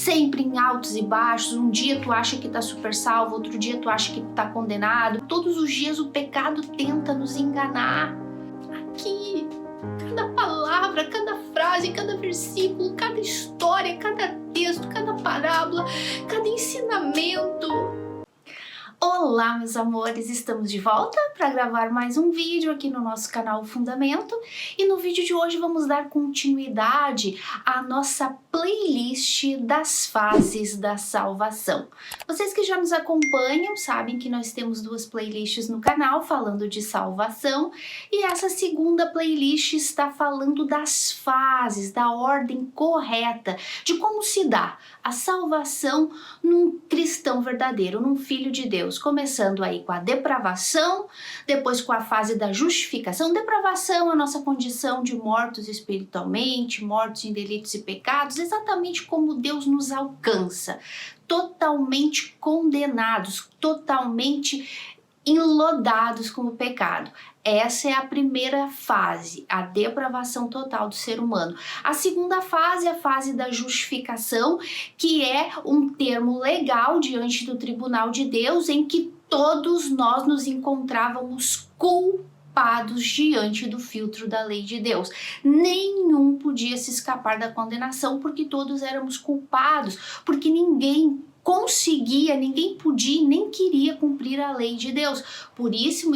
sempre em altos e baixos. Um dia tu acha que tá super salvo, outro dia tu acha que tá condenado. Todos os dias o pecado tenta nos enganar. Aqui, cada palavra, cada frase, cada versículo, cada história, cada texto, cada parábola, cada ensinamento. Olá, meus amores, estamos de volta para gravar mais um vídeo aqui no nosso canal Fundamento, e no vídeo de hoje vamos dar continuidade à nossa playlist das fases da salvação. Vocês que já nos acompanham sabem que nós temos duas playlists no canal falando de salvação, e essa segunda playlist está falando das fases, da ordem correta, de como se dá a salvação num cristão verdadeiro, num filho de Deus. Começando aí com a depravação, depois com a fase da justificação. Depravação, a nossa condição de mortos espiritualmente, mortos em delitos e pecados, exatamente como Deus nos alcança, totalmente condenados, totalmente enlodados com o pecado. Essa é a primeira fase, a depravação total do ser humano. A segunda fase é a fase da justificação, que é um termo legal diante do tribunal de Deus, em que todos nós nos encontrávamos culpados diante do filtro da lei de Deus. Nenhum podia se escapar da condenação, porque todos éramos culpados, porque ninguém conseguia, ninguém podia, nem queria cumprir a lei de Deus. Por isso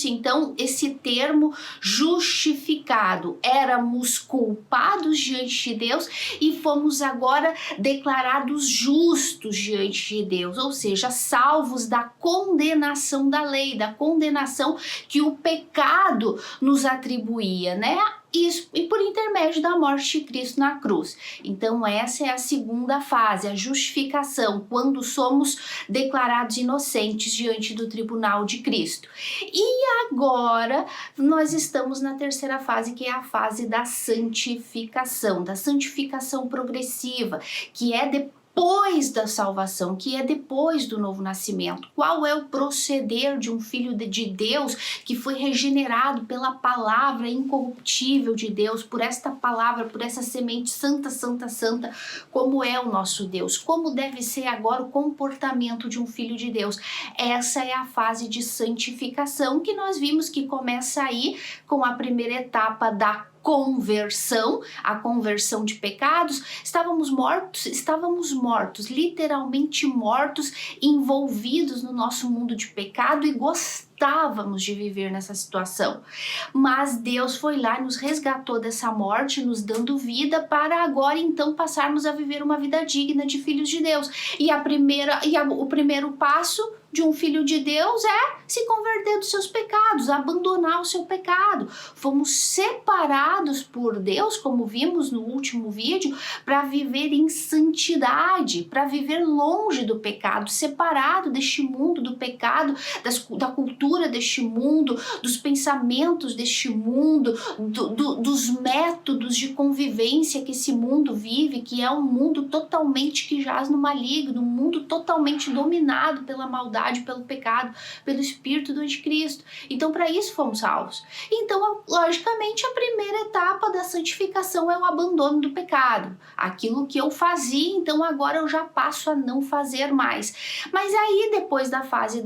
então, esse termo justificado, éramos culpados diante de Deus e fomos agora declarados justos diante de Deus, ou seja, salvos da condenação da lei, da condenação que o pecado nos atribuía, né? Isso, e por intermédio da morte de Cristo na cruz. Então essa é a segunda fase, a justificação, quando somos declarados inocentes diante do tribunal de Cristo. E agora nós estamos na terceira fase, que é a fase da santificação progressiva, que é depois da salvação, que é depois do novo nascimento. Qual é o proceder de um filho de Deus que foi regenerado pela palavra incorruptível de Deus, por esta palavra, por essa semente santa, santa, santa, como é o nosso Deus? Como deve ser agora o comportamento de um filho de Deus? Essa é a fase de santificação, que nós vimos que começa aí com a primeira etapa da conversão, a conversão de pecados. Estávamos mortos, literalmente mortos, envolvidos no nosso mundo de pecado e gostávamos de viver nessa situação. Mas Deus foi lá e nos resgatou dessa morte, nos dando vida, para agora então passarmos a viver uma vida digna de filhos de Deus. E o primeiro passo de um filho de Deus é se converter dos seus pecados, abandonar o seu pecado. Fomos separados por Deus, como vimos no último vídeo, para viver em santidade, para viver longe do pecado, separado deste mundo, do pecado, da cultura deste mundo, dos pensamentos deste mundo, dos métodos de convivência que esse mundo vive, que é um mundo totalmente que jaz no maligno, um mundo totalmente dominado pela maldade, pelo pecado, pelo espírito do anticristo. Então, para isso fomos salvos. Então, logicamente, a primeira etapa da santificação é o abandono do pecado. Aquilo que eu fazia, então agora eu já passo a não fazer mais. Mas aí, depois da fase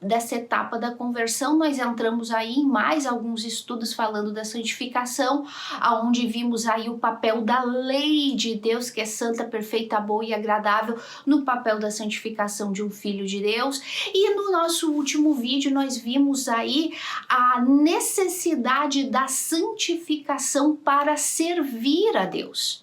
dessa etapa da conversão, nós entramos aí em mais alguns estudos falando da santificação, aonde vimos aí o papel da lei de Deus, que é santa, perfeita, boa e agradável, no papel da santificação de um filho de Deus. E no nosso último vídeo nós vimos aí a necessidade da santificação para servir a Deus.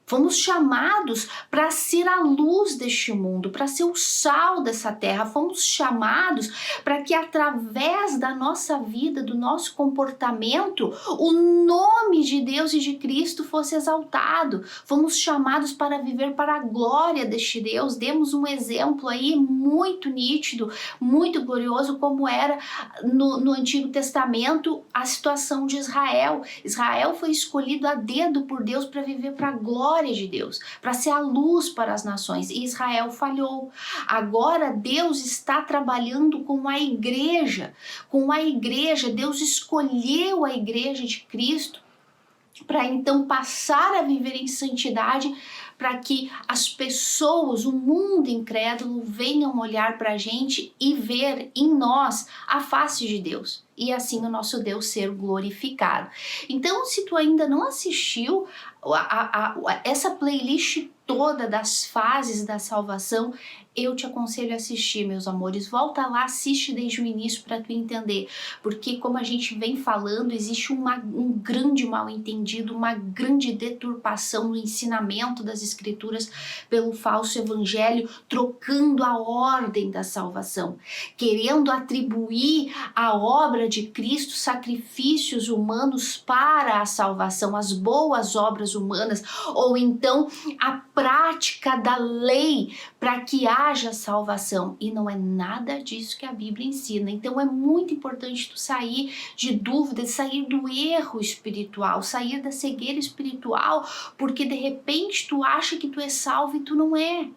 Fomos chamados para ser a luz deste mundo, para ser o sal dessa terra. Fomos chamados para que através da nossa vida, do nosso comportamento, o nome de Deus e de Cristo fosse exaltado. Fomos chamados para viver para a glória deste Deus. Demos um exemplo aí muito nítido, muito glorioso, como era no Antigo Testamento a situação de Israel. Israel foi escolhido a dedo por Deus para viver para a glória de Deus, para ser a luz para as nações, e Israel falhou. Agora Deus está trabalhando com a igreja, Deus escolheu a igreja de Cristo para então passar a viver em santidade, para que as pessoas, o mundo incrédulo, venham olhar para a gente e ver em nós a face de Deus. E assim o nosso Deus ser glorificado. Então, se tu ainda não assistiu essa playlist toda das fases da salvação, eu te aconselho a assistir, meus amores. Volta lá, assiste desde o início para tu entender. Porque, como a gente vem falando, existe um grande mal-entendido, uma grande deturpação no ensinamento das Escrituras pelo falso evangelho, trocando a ordem da salvação, querendo atribuir à obra de Cristo sacrifícios humanos para a salvação, as boas obras humanas, ou então a prática da lei para que haja salvação. E não é nada disso que a Bíblia ensina. Então é muito importante tu sair de dúvidas, sair do erro espiritual, sair da cegueira espiritual, porque de repente tu acha que tu é salvo e tu não é.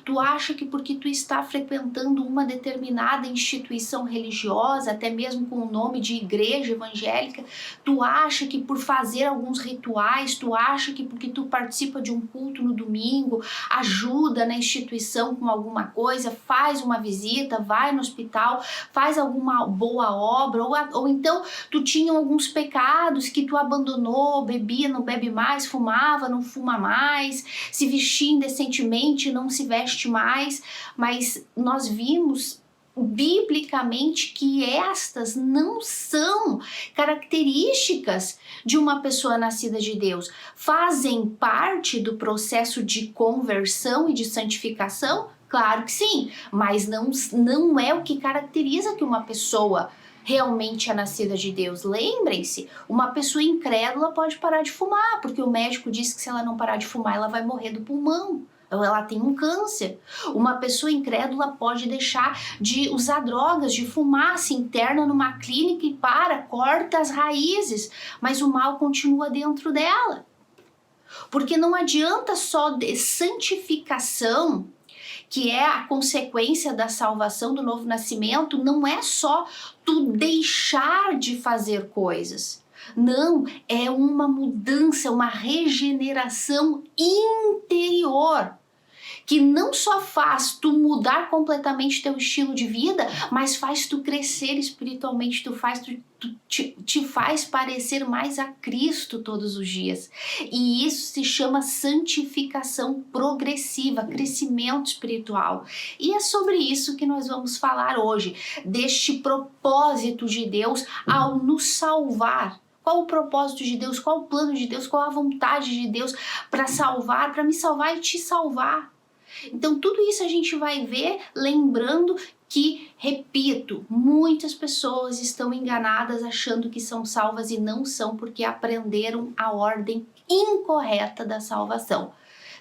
Tu acha que porque tu está frequentando uma determinada instituição religiosa, até mesmo com o nome de igreja evangélica, tu acha que por fazer alguns rituais, tu acha que porque tu participa de um culto no domingo, ajuda na instituição com alguma coisa, faz uma visita, vai no hospital, faz alguma boa obra, ou então tu tinha alguns pecados que tu abandonou, bebia, não bebe mais, fumava, não fuma mais, se vestia indecentemente, não se veste mais, mas nós vimos biblicamente que estas não são características de uma pessoa nascida de Deus. Fazem parte do processo de conversão e de santificação? Claro que sim, mas não é o que caracteriza que uma pessoa realmente é nascida de Deus. Lembrem-se, uma pessoa incrédula pode parar de fumar, porque o médico disse que se ela não parar de fumar, ela vai morrer do pulmão. Ou ela tem um câncer. Uma pessoa incrédula pode deixar de usar drogas, de fumar, se interna numa clínica e corta as raízes, mas o mal continua dentro dela. Porque não adianta só de santificação, que é a consequência da salvação, do novo nascimento, não é só tu deixar de fazer coisas. Não, é uma mudança, uma regeneração interior, que não só faz tu mudar completamente teu estilo de vida, mas faz tu crescer espiritualmente, te faz parecer mais a Cristo todos os dias. E isso se chama santificação progressiva, crescimento espiritual. E é sobre isso que nós vamos falar hoje, deste propósito de Deus ao nos salvar. Qual o propósito de Deus, qual o plano de Deus, qual a vontade de Deus para salvar, para me salvar e te salvar. Então tudo isso a gente vai ver, lembrando que, repito, muitas pessoas estão enganadas achando que são salvas e não são, porque aprenderam a ordem incorreta da salvação,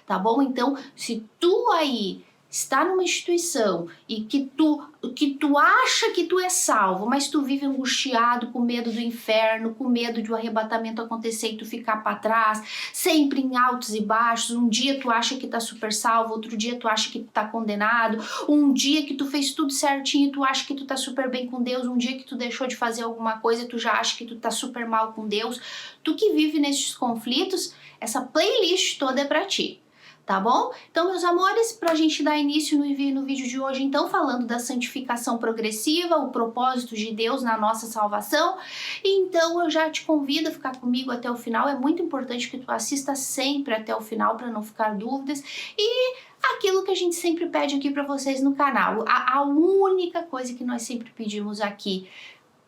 tá bom? Então, se tu aí está numa instituição e que tu acha que tu é salvo, mas tu vive angustiado, com medo do inferno, com medo de o arrebatamento acontecer e tu ficar para trás, sempre em altos e baixos. Um dia tu acha que tá super salvo, outro dia tu acha que tu tá condenado, um dia que tu fez tudo certinho e tu acha que tu tá super bem com Deus, um dia que tu deixou de fazer alguma coisa e tu já acha que tu tá super mal com Deus. Tu que vive nesses conflitos, essa playlist toda é para ti. Tá bom? Então, meus amores, para a gente dar início no vídeo de hoje, então, falando da santificação progressiva, o propósito de Deus na nossa salvação, então eu já te convido a ficar comigo até o final. É muito importante que tu assista sempre até o final para não ficar dúvidas. E aquilo que a gente sempre pede aqui para vocês no canal, a única coisa que nós sempre pedimos aqui: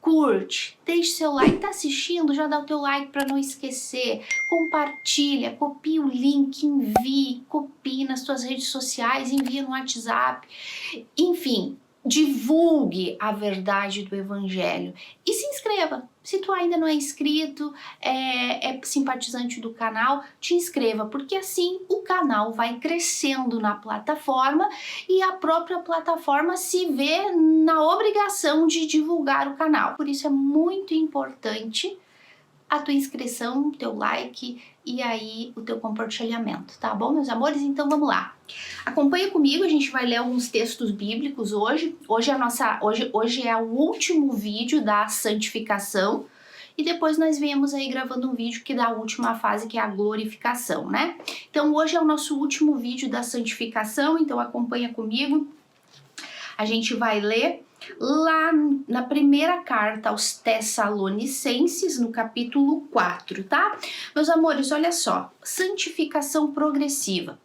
curte, deixe seu like, tá assistindo, já dá o teu like para não esquecer, compartilha, copia o link, envie, copie nas suas redes sociais, envia no WhatsApp, enfim, divulgue a verdade do Evangelho e se inscreva. Se tu ainda não é inscrito, é simpatizante do canal, te inscreva, porque assim o canal vai crescendo na plataforma e a própria plataforma se vê na obrigação de divulgar o canal. Por isso é muito importante a tua inscrição, o teu like e aí o teu compartilhamento, tá bom, meus amores? Então vamos lá. Acompanha comigo, a gente vai ler alguns textos bíblicos hoje. Hoje é o último vídeo da santificação. e depois nós viemos aí gravando um vídeo que dá a última fase, que é a glorificação, né? Então hoje é o nosso último vídeo da santificação, então acompanha comigo. A gente vai ler lá na primeira carta aos Tessalonicenses, no capítulo 4, tá? Meus amores, olha só, santificação progressiva.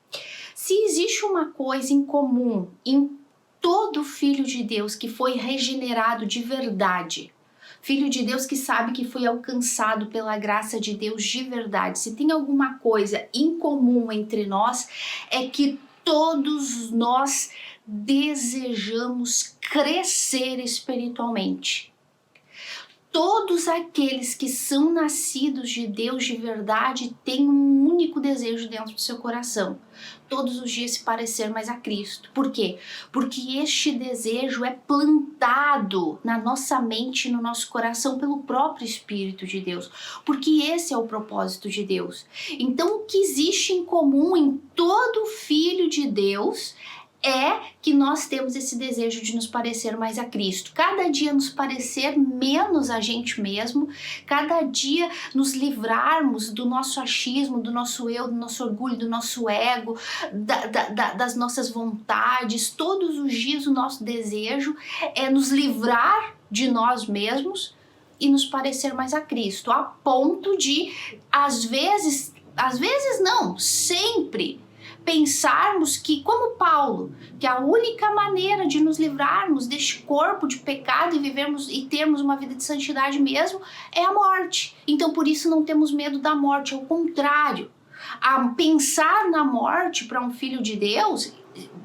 Se existe uma coisa em comum em todo filho de Deus que foi regenerado de verdade, filho de Deus que sabe que foi alcançado pela graça de Deus de verdade, se tem alguma coisa em comum entre nós, é que todos nós desejamos crescer espiritualmente. Todos aqueles que são nascidos de Deus de verdade têm um único desejo dentro do seu coração: todos os dias se parecer mais a Cristo. Por quê? Porque este desejo é plantado na nossa mente e no nosso coração pelo próprio Espírito de Deus, porque esse é o propósito de Deus. Então, o que existe em comum em todo filho de Deus é que nós temos esse desejo de nos parecer mais a Cristo. Cada dia nos parecer menos a gente mesmo, cada dia nos livrarmos do nosso achismo, do nosso eu, do nosso orgulho, do nosso ego, das nossas vontades. Todos os dias o nosso desejo é nos livrar de nós mesmos e nos parecer mais a Cristo, a ponto de, às vezes não, sempre, pensarmos que, como Paulo, que a única maneira de nos livrarmos deste corpo de pecado e vivermos e termos uma vida de santidade mesmo é a morte. Então, por isso não temos medo da morte, ao contrário. A pensar na morte para um filho de Deus,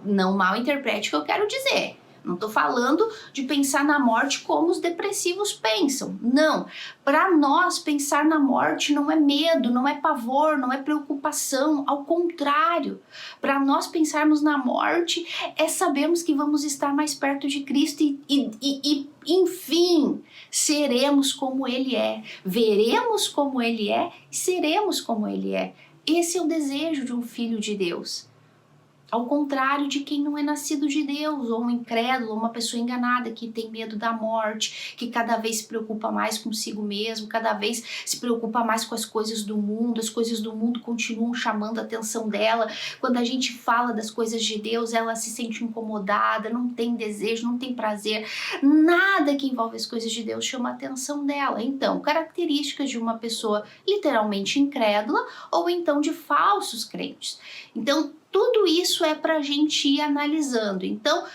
não mal interprete o que eu quero dizer. Não estou falando de pensar na morte como os depressivos pensam. Não. Para nós, pensar na morte não é medo, não é pavor, não é preocupação. Ao contrário. Para nós pensarmos na morte é sabermos que vamos estar mais perto de Cristo e enfim, seremos como Ele é. Veremos como Ele é e seremos como Ele é. Esse é o desejo de um filho de Deus. Ao contrário de quem não é nascido de Deus, ou um incrédulo, ou uma pessoa enganada que tem medo da morte, que cada vez se preocupa mais consigo mesmo, cada vez se preocupa mais com as coisas do mundo. As coisas do mundo continuam chamando a atenção dela. Quando a gente fala das coisas de Deus, ela se sente incomodada, não tem desejo, não tem prazer. Nada que envolve as coisas de Deus chama a atenção dela. Então, características de uma pessoa literalmente incrédula ou então de falsos crentes. Então, tudo isso é para a gente ir analisando. Então,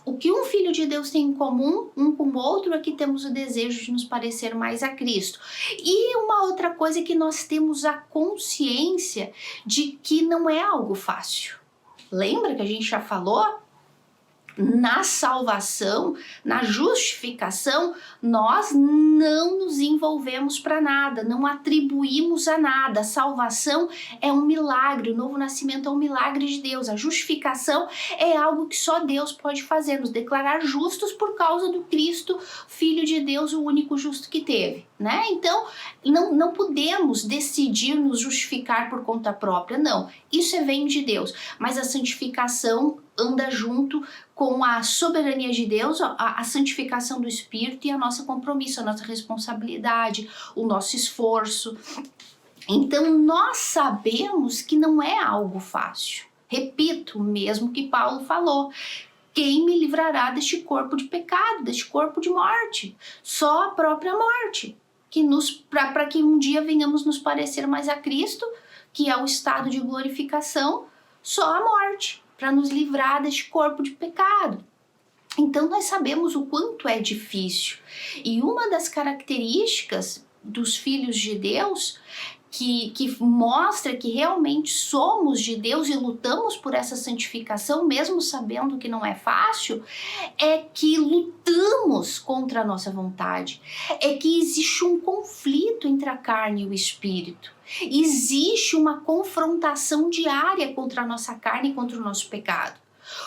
o que um filho de Deus tem em comum, um com o outro, é que temos o desejo de nos parecer mais a Cristo. E uma outra coisa é que nós temos a consciência de que não é algo fácil. Lembra que a gente já falou? Na salvação, na justificação, nós não nos envolvemos para nada, não atribuímos a nada. A salvação é um milagre, o novo nascimento é um milagre de Deus. A justificação é algo que só Deus pode fazer, nos declarar justos por causa do Cristo, Filho de Deus, o único justo que teve, né? Então, não podemos decidir nos justificar por conta própria, não. Isso vem de Deus, mas a santificação anda junto com a soberania de Deus, a santificação do Espírito e a nossa compromisso, a nossa responsabilidade, o nosso esforço. Então, nós sabemos que não é algo fácil. Repito, mesmo que Paulo falou: quem me livrará deste corpo de pecado, deste corpo de morte? Só a própria morte, para que um dia venhamos nos parecer mais a Cristo, que é o estado de glorificação, só a morte, para nos livrar deste corpo de pecado. Então nós sabemos o quanto é difícil. E uma das características dos filhos de Deus que mostra que realmente somos de Deus e lutamos por essa santificação, mesmo sabendo que não é fácil, é que lutamos contra a nossa vontade. É que existe um conflito entre a carne e o espírito. Existe uma confrontação diária contra a nossa carne e contra o nosso pecado.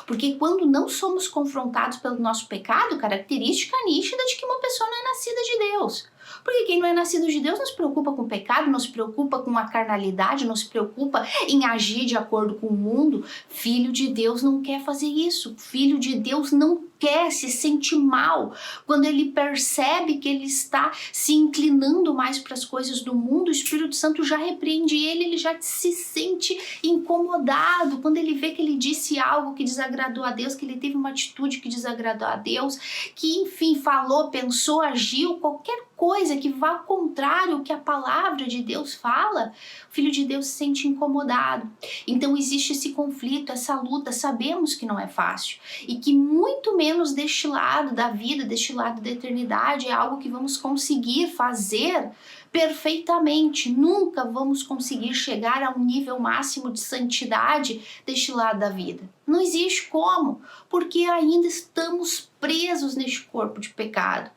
Porque quando não somos confrontados pelo nosso pecado, característica nítida de que uma pessoa não é nascida de Deus. Porque quem não é nascido de Deus não se preocupa com o pecado, não se preocupa com a carnalidade, não se preocupa em agir de acordo com o mundo. Filho de Deus não quer fazer isso. Filho de Deus não quer, se sente mal. Quando ele percebe que ele está se inclinando mais para as coisas do mundo, o Espírito Santo já repreende ele já se sente incomodado. Quando ele vê que ele disse algo que desagradou a Deus, que ele teve uma atitude que desagradou a Deus, que enfim falou, pensou, agiu, qualquer coisa que vá ao contrário ao que a palavra de Deus fala, o Filho de Deus se sente incomodado. Então existe esse conflito, essa luta, sabemos que não é fácil e que muito menos deste lado da vida, deste lado da eternidade, é algo que vamos conseguir fazer perfeitamente. Nunca vamos conseguir chegar a um nível máximo de santidade deste lado da vida. Não existe como, porque ainda estamos presos neste corpo de pecado.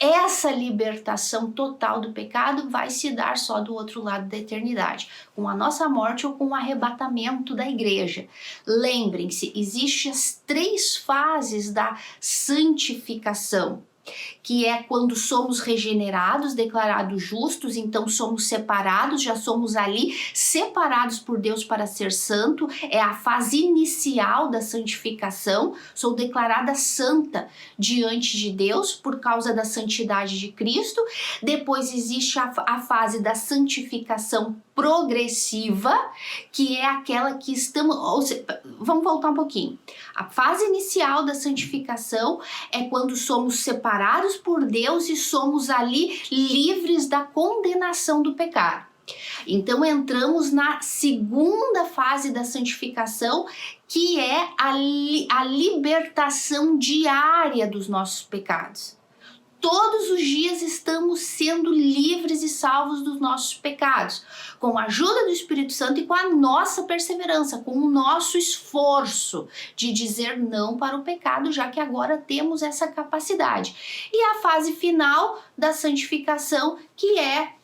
Essa libertação total do pecado vai se dar só do outro lado da eternidade, com a nossa morte ou com o arrebatamento da igreja. Lembrem-se, existem as 3 fases da santificação, que é quando somos regenerados, declarados justos, então somos separados, já somos ali separados por Deus para ser santo, é a fase inicial da santificação, sou declarada santa diante de Deus por causa da santidade de Cristo. Depois existe a fase da santificação progressiva, que é aquela que estamos... Vamos voltar um pouquinho. A fase inicial da santificação é quando somos separados por Deus e somos ali livres da condenação do pecado. Então entramos na segunda fase da santificação, que é a libertação diária dos nossos pecados. Todos os dias estamos sendo livres e salvos dos nossos pecados, com a ajuda do Espírito Santo e com a nossa perseverança, com o nosso esforço de dizer não para o pecado, já que agora temos essa capacidade. E a fase final da santificação, que é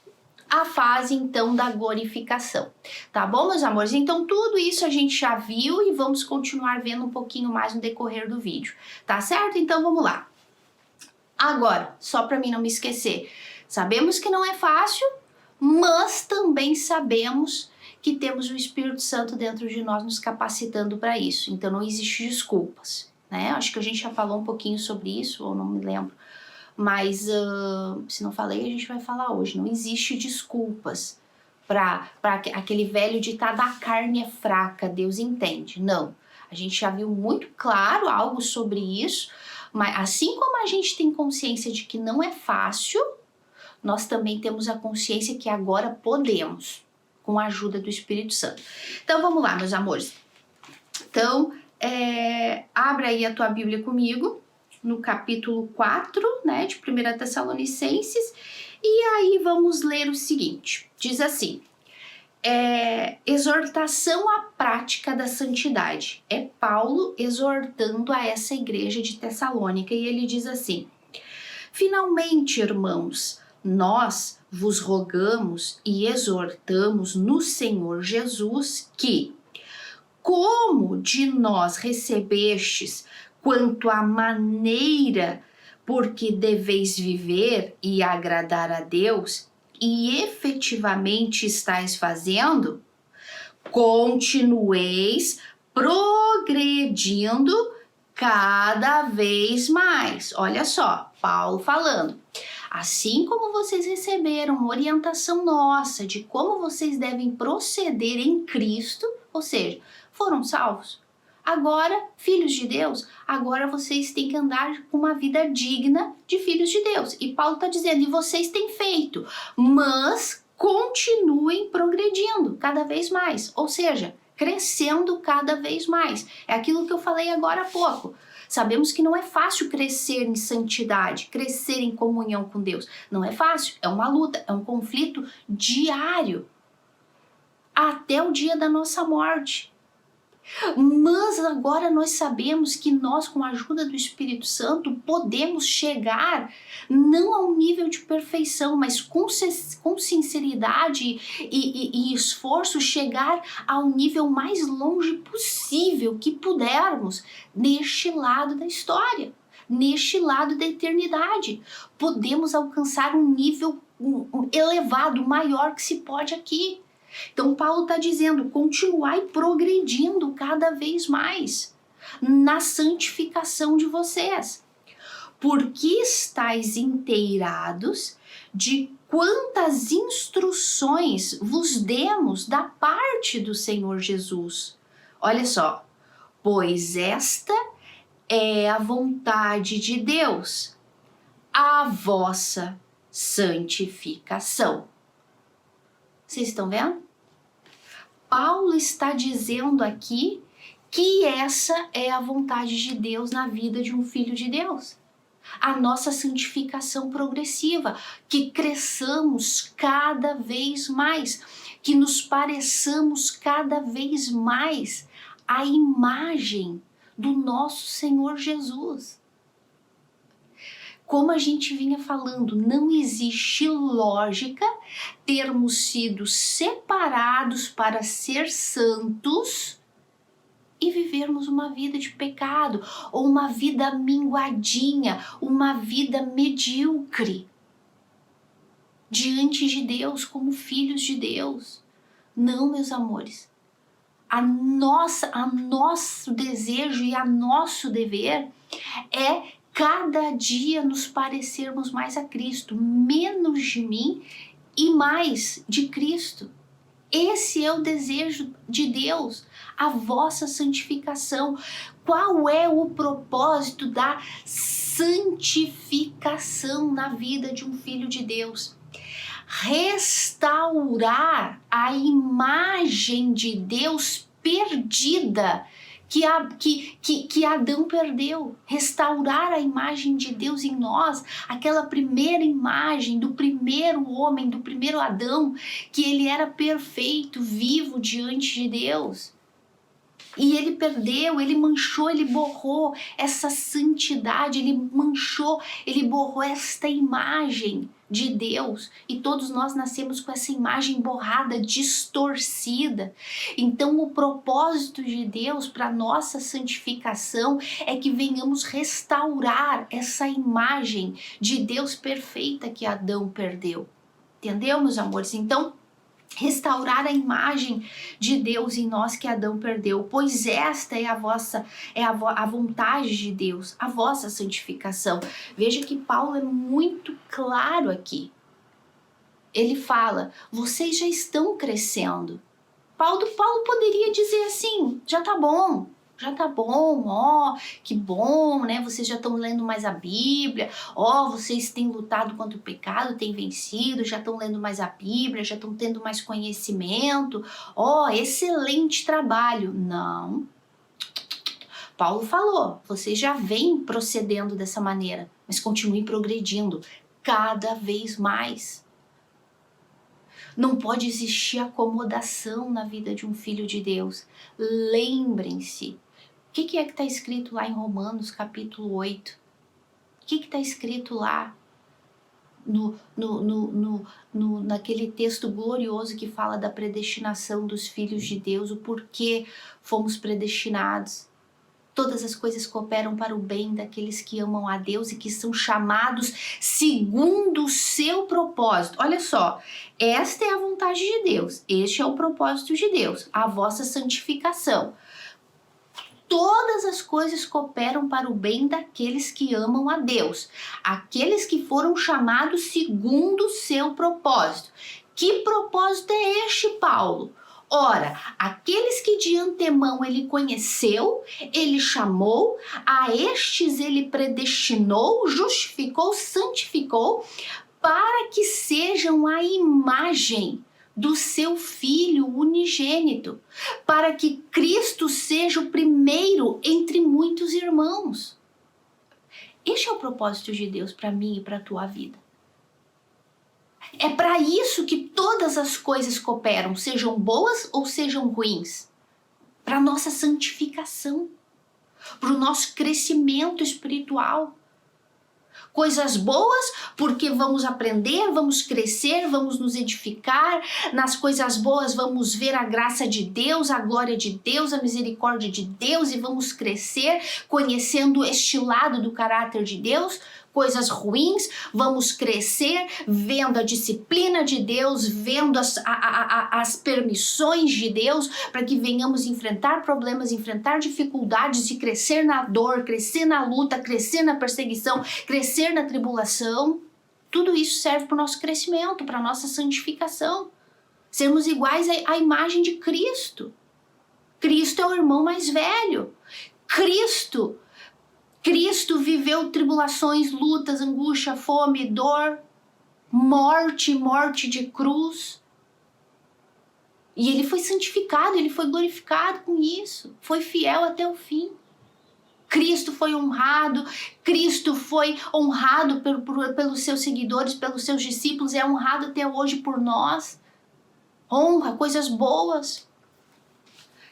a fase então da glorificação. Tá bom, meus amores? Então tudo isso a gente já viu e vamos continuar vendo um pouquinho mais no decorrer do vídeo, tá certo? Então vamos lá. Agora, só para mim não me esquecer, sabemos que não é fácil, mas também sabemos que temos o Espírito Santo dentro de nós nos capacitando para isso. Então não existe desculpas, né? Acho que a gente já falou um pouquinho sobre isso, ou não me lembro, mas se não falei, a gente vai falar hoje. Não existe desculpas para aquele velho ditado, a carne é fraca, Deus entende. Não, a gente já viu muito claro algo sobre isso. Mas assim como a gente tem consciência de que não é fácil, nós também temos a consciência que agora podemos, com a ajuda do Espírito Santo. Então vamos lá, meus amores. Então, abre aí a tua Bíblia comigo, no capítulo 4, né, de 1 Tessalonicenses, e aí vamos ler o seguinte, diz assim: exortação à prática da santidade. É Paulo exortando a essa igreja de Tessalônica e ele diz assim: finalmente, irmãos, nós vos rogamos e exortamos no Senhor Jesus que, como de nós recebestes quanto à maneira por que deveis viver e agradar a Deus, e efetivamente estáis fazendo, continueis progredindo cada vez mais. Olha só, Paulo falando. Assim como vocês receberam uma orientação nossa de como vocês devem proceder em Cristo, ou seja, foram salvos. Agora, filhos de Deus, agora vocês têm que andar com uma vida digna de filhos de Deus. E Paulo está dizendo, e vocês têm feito, mas continuem progredindo cada vez mais. Ou seja, crescendo cada vez mais. É aquilo que eu falei agora há pouco. Sabemos que não é fácil crescer em santidade, crescer em comunhão com Deus. Não é fácil, é uma luta, é um conflito diário. Até o dia da nossa morte. Mas agora nós sabemos que nós, com a ajuda do Espírito Santo, podemos chegar não a um nível de perfeição, mas com sinceridade e esforço, chegar ao nível mais longe possível que pudermos neste lado da história. neste lado da eternidade. Podemos alcançar um nível elevado, maior que se pode aqui. Então Paulo está dizendo, continuai progredindo cada vez mais na santificação de vocês, porque estáis inteirados de quantas instruções vos demos da parte do Senhor Jesus. Olha só, pois esta é a vontade de Deus, a vossa santificação. Vocês estão vendo? Paulo está dizendo aqui que essa é a vontade de Deus na vida de um filho de Deus. A nossa santificação progressiva, que cresçamos cada vez mais, que nos pareçamos cada vez mais à imagem do nosso Senhor Jesus. Como a gente vinha falando, não existe lógica termos sido separados para ser santos e vivermos uma vida de pecado, ou uma vida minguadinha, uma vida medíocre diante de Deus, como filhos de Deus. Não, meus amores. Nosso desejo e nosso dever é cada dia nos parecermos mais a Cristo, menos de mim e mais de Cristo. Esse é o desejo de Deus, a vossa santificação. Qual é o propósito da santificação na vida de um filho de Deus? Restaurar a imagem de Deus perdida que Adão perdeu. Restaurar a imagem de Deus em nós, aquela primeira imagem do primeiro homem, do primeiro Adão, que ele era perfeito, vivo diante de Deus. E ele perdeu, ele manchou, ele borrou essa santidade, ele manchou, ele borrou esta imagem de Deus. E todos nós nascemos com essa imagem borrada, distorcida. Então o propósito de Deus para nossa santificação é que venhamos restaurar essa imagem de Deus perfeita que Adão perdeu. Entendeu, meus amores? Então, restaurar a imagem de Deus em nós que Adão perdeu, pois esta é a vontade de Deus, a vossa santificação. Veja que Paulo é muito claro aqui. Ele fala, vocês já estão crescendo. Paulo poderia dizer assim, já tá bom, ó, que bom, né? Vocês já estão lendo mais a Bíblia, ó, vocês têm lutado contra o pecado, têm vencido, já estão lendo mais a Bíblia, já estão tendo mais conhecimento, ó, excelente trabalho. Não. Paulo falou, vocês já vêm procedendo dessa maneira, mas continuem progredindo cada vez mais. Não pode existir acomodação na vida de um filho de Deus. Lembrem-se. O que é que está escrito lá em Romanos capítulo 8? O que está escrito lá naquele texto glorioso que fala da predestinação dos filhos de Deus, o porquê fomos predestinados? Todas as coisas cooperam para o bem daqueles que amam a Deus e que são chamados segundo o seu propósito. Olha só, esta é a vontade de Deus, este é o propósito de Deus, a vossa santificação. Todas as coisas cooperam para o bem daqueles que amam a Deus, aqueles que foram chamados segundo o seu propósito. Que propósito é este, Paulo? Ora, aqueles que de antemão ele conheceu, ele chamou, a estes ele predestinou, justificou, santificou, para que sejam a imagem do seu Filho unigênito, para que Cristo seja o primeiro entre muitos irmãos. Este é o propósito de Deus para mim e para a tua vida. É para isso que todas as coisas cooperam, sejam boas ou sejam ruins, para a nossa santificação, para o nosso crescimento espiritual. Coisas boas, porque vamos aprender, vamos crescer, vamos nos edificar. Nas coisas boas vamos ver a graça de Deus, a glória de Deus, a misericórdia de Deus e vamos crescer conhecendo este lado do caráter de Deus. Coisas ruins, vamos crescer vendo a disciplina de Deus, vendo as permissões de Deus para que venhamos enfrentar problemas, enfrentar dificuldades e crescer na dor, crescer na luta, crescer na perseguição, crescer na tribulação. Tudo isso serve para o nosso crescimento, para a nossa santificação. Sermos iguais à imagem de Cristo. Cristo é o irmão mais velho. Cristo viveu tribulações, lutas, angústia, fome, dor, morte de cruz. E ele foi santificado, ele foi glorificado com isso. Foi fiel até o fim. Cristo foi honrado pelos seus seguidores, pelos seus discípulos, é honrado até hoje por nós. Honra, coisas boas.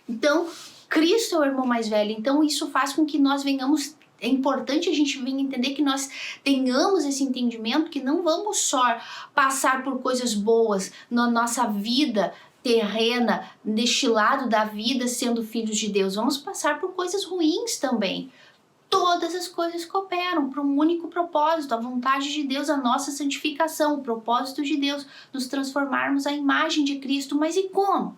Então, Cristo é o irmão mais velho, então isso faz com que nós venhamos. É importante a gente vir entender que nós tenhamos esse entendimento que não vamos só passar por coisas boas na nossa vida terrena, deste lado da vida sendo filhos de Deus. Vamos passar por coisas ruins também. Todas as coisas cooperam para um único propósito, a vontade de Deus, a nossa santificação, o propósito de Deus, nos transformarmos à imagem de Cristo. Mas e como?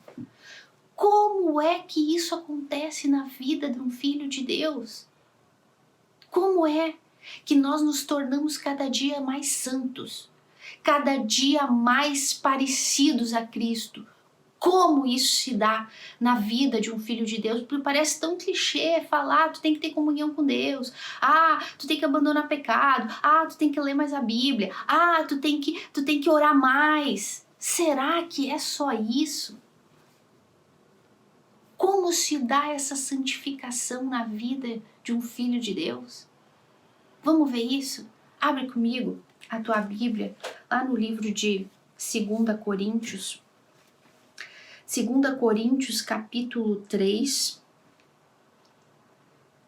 Como é que isso acontece na vida de um filho de Deus? Como é que nós nos tornamos cada dia mais santos, cada dia mais parecidos a Cristo? Como isso se dá na vida de um filho de Deus? Porque parece tão clichê falar, tu tem que ter comunhão com Deus, tu tem que abandonar pecado, tu tem que ler mais a Bíblia, tu tem que orar mais. Será que é só isso? Como se dá essa santificação na vida de um filho de Deus? Vamos ver isso? Abre comigo a tua Bíblia, lá no livro de 2 Coríntios. 2 Coríntios, capítulo 3.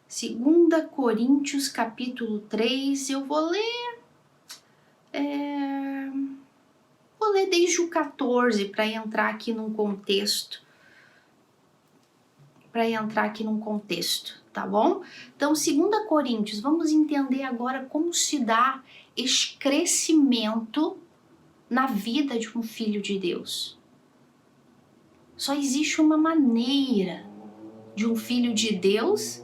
2 Coríntios, capítulo 3. Eu vou ler... Vou ler desde o 14 para entrar aqui num contexto. Tá bom? Então, 2 Coríntios, vamos entender agora como se dá este crescimento na vida de um filho de Deus. Só existe uma maneira de um filho de Deus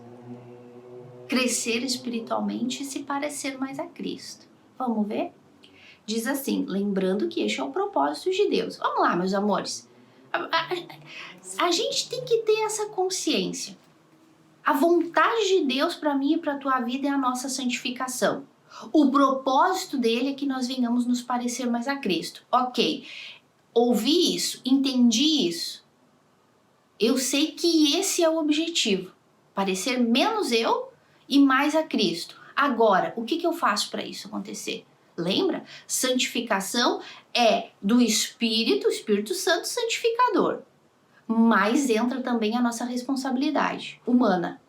crescer espiritualmente e se parecer mais a Cristo. Vamos ver? Diz assim, lembrando que este é o propósito de Deus. Vamos lá, meus amores. A gente tem que ter essa consciência. A vontade de Deus para mim e para a tua vida é a nossa santificação. O propósito dele é que nós venhamos nos parecer mais a Cristo. Ok, ouvi isso, entendi isso. Eu sei que esse é o objetivo. Parecer menos eu e mais a Cristo. Agora, o que eu faço para isso acontecer? Lembra? Santificação é do Espírito, o Espírito Santo santificador. Mas entra também a nossa responsabilidade humana.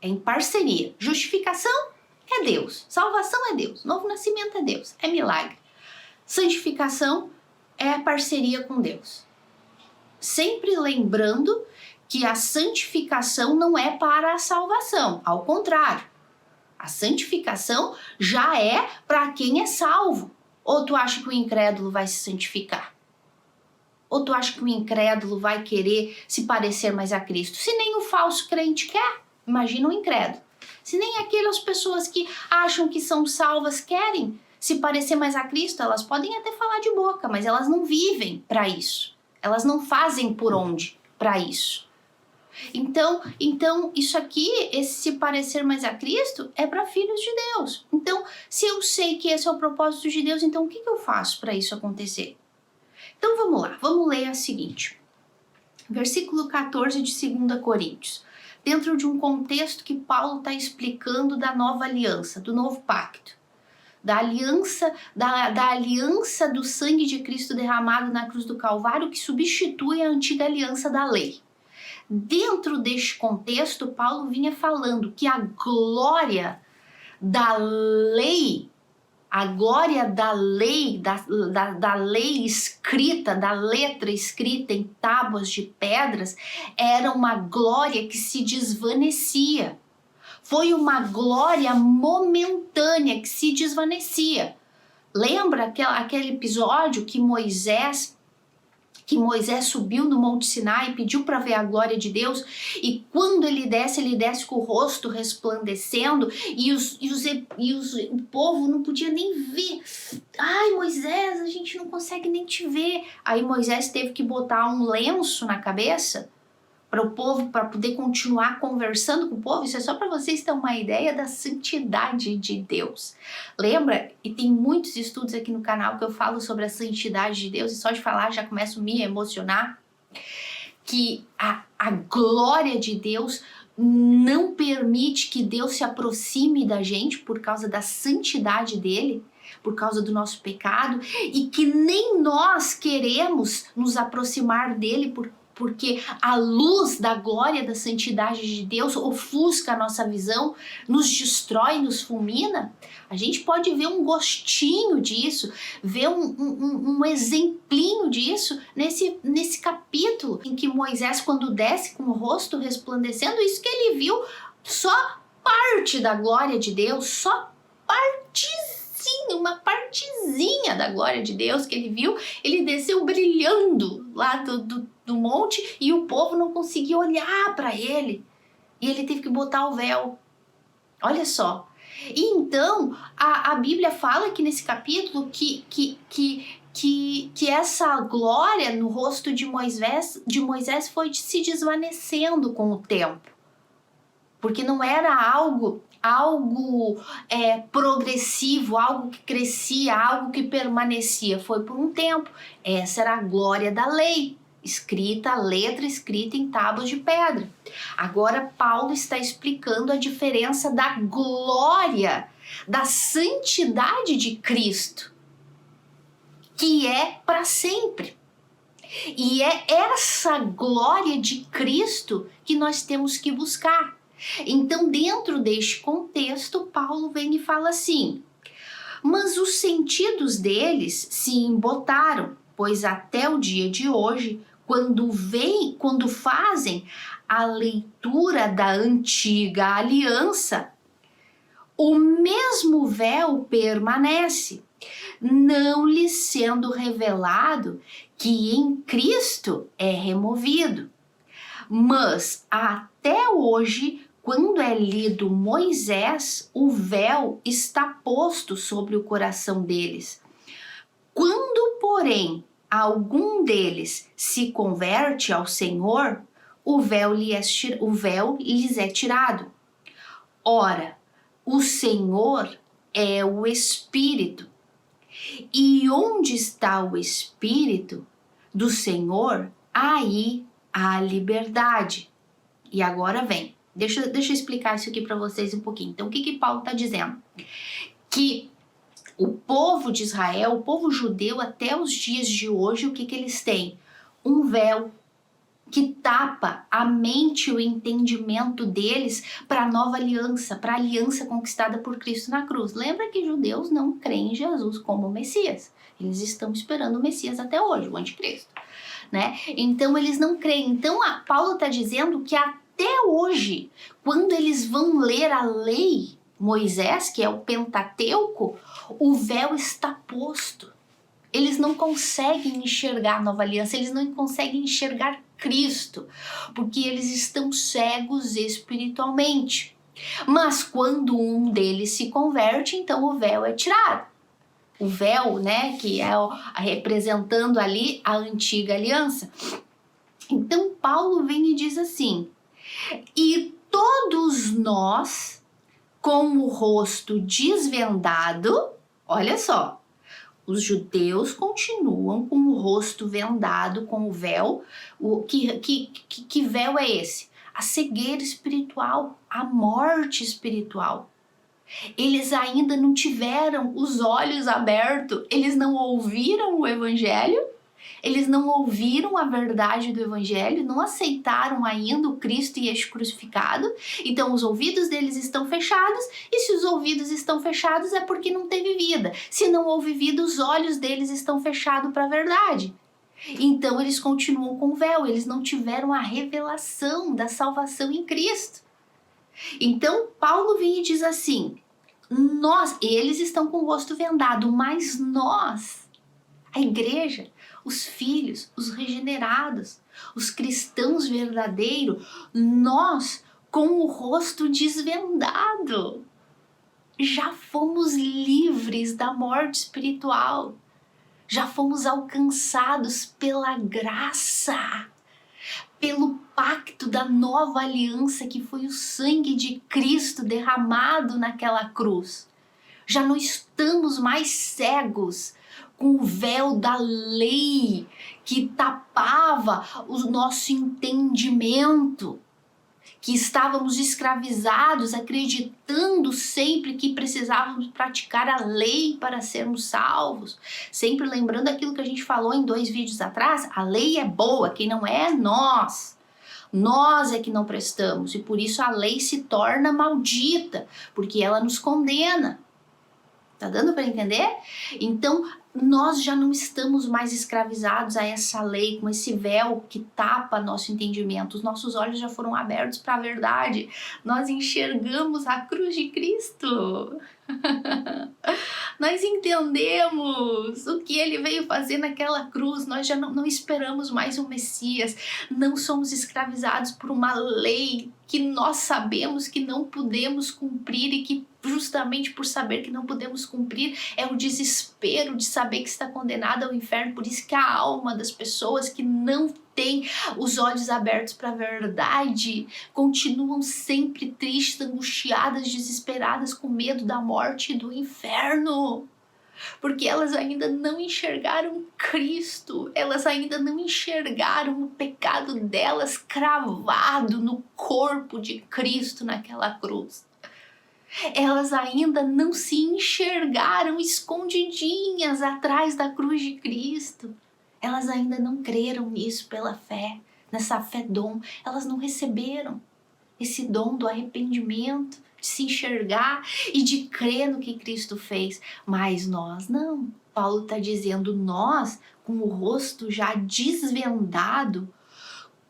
É em parceria. Justificação é Deus. Salvação é Deus. Novo nascimento é Deus. É milagre. Santificação é a parceria com Deus. Sempre lembrando que a santificação não é para a salvação. Ao contrário. A santificação já é para quem é salvo. Ou tu acha que o incrédulo vai se santificar? Ou tu acha que o incrédulo vai querer se parecer mais a Cristo? Se nem o falso crente quer, imagina o incrédulo. Se nem aquelas pessoas que acham que são salvas querem se parecer mais a Cristo, elas podem até falar de boca, mas elas não vivem para isso. Elas não fazem por onde para isso. Então, isso aqui, esse se parecer mais a Cristo, é para filhos de Deus. Então, se eu sei que esse é o propósito de Deus, então o que eu faço para isso acontecer? Então, vamos lá, vamos ler a seguinte. Versículo 14 de 2 Coríntios. Dentro de um contexto que Paulo está explicando da nova aliança, do novo pacto. Da aliança do sangue de Cristo derramado na cruz do Calvário, que substitui a antiga aliança da lei. Dentro deste contexto, Paulo vinha falando que a glória da lei A glória da lei, da lei escrita, da letra escrita em tábuas de pedras, era uma glória que se desvanecia. Foi uma glória momentânea que se desvanecia. Lembra aquele episódio que Moisés subiu no Monte Sinai e pediu para ver a glória de Deus, e quando ele desce com o rosto resplandecendo, e o povo não podia nem ver. Ai, Moisés, a gente não consegue nem te ver. Aí Moisés teve que botar um lenço na cabeça para o povo, para poder continuar conversando com o povo. Isso é só para vocês terem uma ideia da santidade de Deus. Lembra? E tem muitos estudos aqui no canal que eu falo sobre a santidade de Deus, e só de falar já começo a me emocionar, que a glória de Deus não permite que Deus se aproxime da gente por causa da santidade dele, por causa do nosso pecado, e que nem nós queremos nos aproximar dele porque a luz da glória da santidade de Deus ofusca a nossa visão, nos destrói, nos fulmina. A gente pode ver um gostinho disso, ver um exemplinho disso nesse capítulo, em que Moisés, quando desce com o rosto resplandecendo, isso que ele viu, só parte da glória de Deus, só uma partezinha da glória de Deus que ele viu. Ele desceu brilhando lá do monte, e o povo não conseguia olhar para ele, e ele teve que botar o véu. Olha só. E então a Bíblia fala aqui nesse capítulo que essa glória no rosto de Moisés foi se desvanecendo com o tempo, porque não era algo progressivo, algo que crescia, algo que permanecia. Foi por um tempo. Essa era a glória da lei, a letra escrita em tábuas de pedra. Agora Paulo está explicando a diferença da glória, da santidade de Cristo, que é para sempre. E é essa glória de Cristo que nós temos que buscar. Então, dentro deste contexto, Paulo vem e fala assim: mas os sentidos deles se embotaram, pois até o dia de hoje, quando fazem a leitura da antiga aliança, o mesmo véu permanece, não lhes sendo revelado que em Cristo é removido. Mas até hoje, quando é lido Moisés, o véu está posto sobre o coração deles. Quando, porém, algum deles se converte ao Senhor, o véu lhes é tirado. Ora, o Senhor é o Espírito. E onde está o Espírito do Senhor, aí há liberdade. E agora vem. Deixa eu explicar isso aqui para vocês um pouquinho. Então, o que Paulo está dizendo? Que o povo de Israel, o povo judeu, até os dias de hoje, o que eles têm? Um véu que tapa a mente e o entendimento deles para a nova aliança, para a aliança conquistada por Cristo na cruz. Lembra que judeus não creem em Jesus como Messias. Eles estão esperando o Messias até hoje, o anticristo, né? Então eles não creem. Então Paulo está dizendo que até hoje, quando eles vão ler a lei, Moisés, que é o Pentateuco, o véu está posto. Eles não conseguem enxergar a nova aliança, eles não conseguem enxergar Cristo, porque eles estão cegos espiritualmente. Mas quando um deles se converte, então o véu é tirado. O véu, né, que é representando ali a antiga aliança. Então Paulo vem e diz assim: e todos nós, com o rosto desvendado, olha só, os judeus continuam com o rosto vendado, com o véu. Que véu é esse? A cegueira espiritual, a morte espiritual. Eles ainda não tiveram os olhos abertos, eles não ouviram o evangelho, Eles não ouviram a verdade do evangelho, não aceitaram ainda o Cristo e este crucificado. Então os ouvidos deles estão fechados, e se os ouvidos estão fechados é porque não teve vida. Se não houve vida, os olhos deles estão fechados para a verdade. Então eles continuam com o véu, eles não tiveram a revelação da salvação em Cristo. Então Paulo vem e diz assim: eles estão com o rosto vendado, mas nós, a igreja, os filhos, os regenerados, os cristãos verdadeiros, nós com o rosto desvendado, já fomos livres da morte espiritual, já fomos alcançados pela graça, pelo pacto da nova aliança que foi o sangue de Cristo derramado naquela cruz. Já não estamos mais cegos com o véu da lei que tapava o nosso entendimento, que estávamos escravizados, acreditando sempre que precisávamos praticar a lei para sermos salvos. Sempre lembrando aquilo que a gente falou em 2 vídeos atrás: a lei é boa, quem não é nós. Nós é que não prestamos, e por isso a lei se torna maldita, porque ela nos condena. Tá dando para entender? Então, nós já não estamos mais escravizados a essa lei, com esse véu que tapa nosso entendimento. Os nossos olhos já foram abertos para a verdade. Nós enxergamos a cruz de Cristo. Nós entendemos o que ele veio fazer naquela cruz. Nós já não esperamos mais um Messias. Não somos escravizados por uma lei que nós sabemos que não podemos cumprir, e que justamente por saber que não podemos cumprir é o desespero de saber que está condenado ao inferno. Por isso que a alma das pessoas que não têm os olhos abertos para a verdade continuam sempre tristes, angustiadas, desesperadas, com medo da morte e do inferno. Porque elas ainda não enxergaram Cristo, elas ainda não enxergaram o pecado delas cravado no corpo de Cristo naquela cruz. Elas ainda não se enxergaram escondidinhas atrás da cruz de Cristo. Elas ainda não creram nisso pela fé, nessa fé dom. Elas não receberam esse dom do arrependimento, de se enxergar e de crer no que Cristo fez. Mas nós não. Paulo está dizendo: nós, com o rosto já desvendado,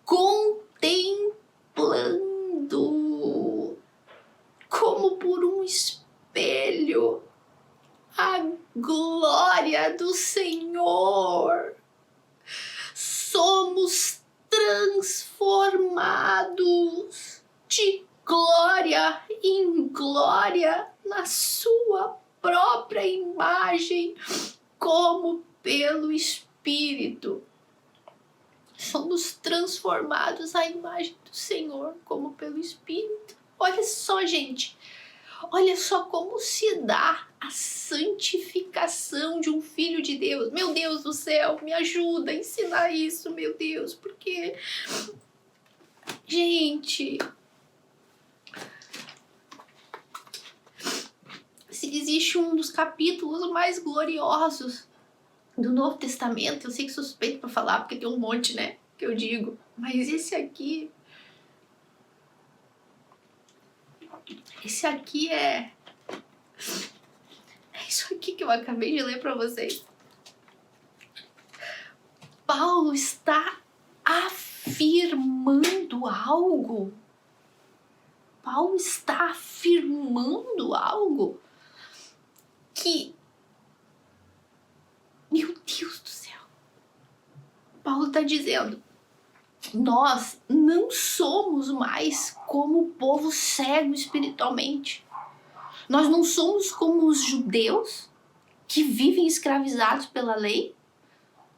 contemplando, como por um espelho, a glória do Senhor, somos transformados de glória em glória na sua própria imagem, como pelo Espírito. Somos transformados à imagem do Senhor, como pelo Espírito. Olha só, gente. Olha só como se dá a santificação de um filho de Deus. Meu Deus do céu, me ajuda a ensinar isso, meu Deus. Porque, gente, se existe um dos capítulos mais gloriosos do Novo Testamento, eu sei que sou suspeito para falar, porque tem um monte, né, que eu digo, mas esse aqui é isso aqui que eu acabei de ler para vocês. Paulo está afirmando algo. Paulo está afirmando algo que, meu Deus do céu, Paulo está dizendo: nós não somos mais como o povo cego espiritualmente. Nós não somos como os judeus que vivem escravizados pela lei,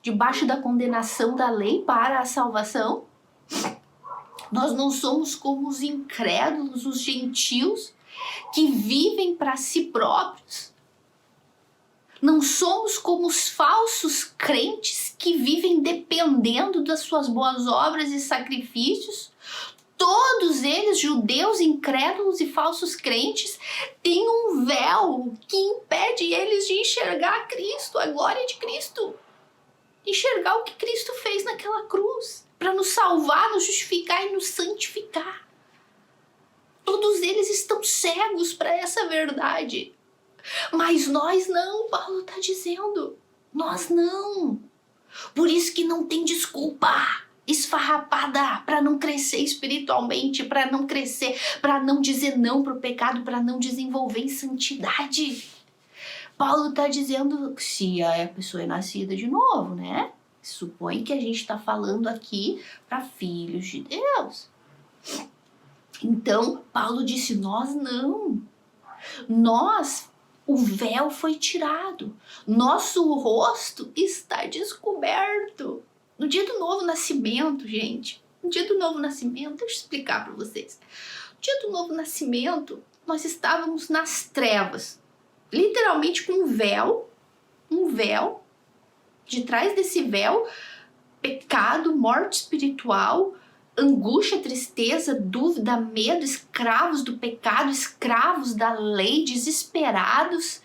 debaixo da condenação da lei para a salvação. Nós não somos como os incrédulos, os gentios, que vivem para si próprios. Não somos como os falsos crentes que vivem dependendo das suas boas obras e sacrifícios. Todos eles, judeus, incrédulos e falsos crentes, têm um véu que impede eles de enxergar Cristo, a glória de Cristo. enxergar o que Cristo fez naquela cruz, para nos salvar, nos justificar e nos santificar. Todos eles estão cegos para essa verdade. Mas nós não, Paulo está dizendo. Nós não. Por isso que não tem desculpa esfarrapada para não crescer espiritualmente, para não crescer, para não dizer não para o pecado, para não desenvolver em santidade. Paulo está dizendo que se a pessoa é nascida de novo, né? Supõe que a gente está falando aqui para filhos de Deus. Então, Paulo disse, nós não. Nós, o véu foi tirado. Nosso rosto está descoberto. No dia do novo nascimento, gente, no dia do novo nascimento, deixa eu explicar para vocês. No dia do novo nascimento, nós estávamos nas trevas. Literalmente com um véu. De trás desse véu, pecado, morte espiritual, angústia, tristeza, dúvida, medo, escravos do pecado, escravos da lei, desesperados,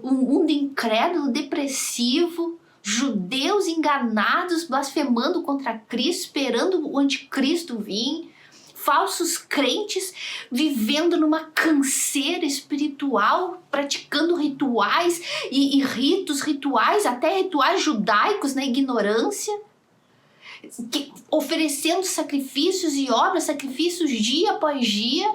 um mundo incrédulo, depressivo, judeus enganados, blasfemando contra Cristo, esperando o anticristo vir, falsos crentes vivendo numa canseira espiritual, praticando rituais e rituais, até rituais judaicos na ignorância, oferecendo sacrifícios e obras, sacrifícios dia após dia,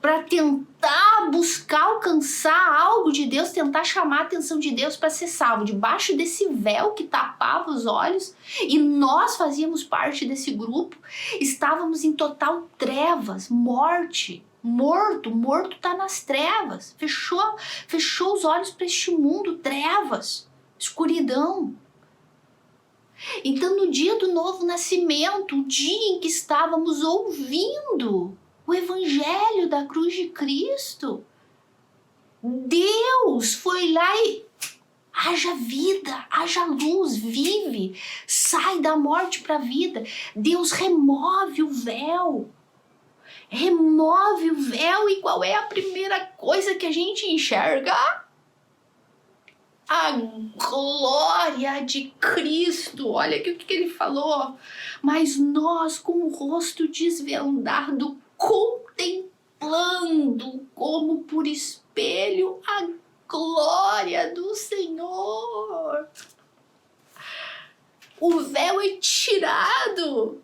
para tentar buscar alcançar algo de Deus, tentar chamar a atenção de Deus para ser salvo, debaixo desse véu que tapava os olhos, e nós fazíamos parte desse grupo, estávamos em total trevas, morto está nas trevas, fechou os olhos para este mundo, trevas, escuridão. Então, no dia do novo nascimento, o dia em que estávamos ouvindo o evangelho da cruz de Cristo, Deus foi lá e haja vida, haja luz, vive, sai da morte para a vida. Deus remove o véu. E qual é a primeira coisa que a gente enxerga? A glória de Cristo. Olha aqui o que ele falou. Mas nós, com o rosto desvendado, contemplando como por espelho a glória do Senhor. O véu é tirado.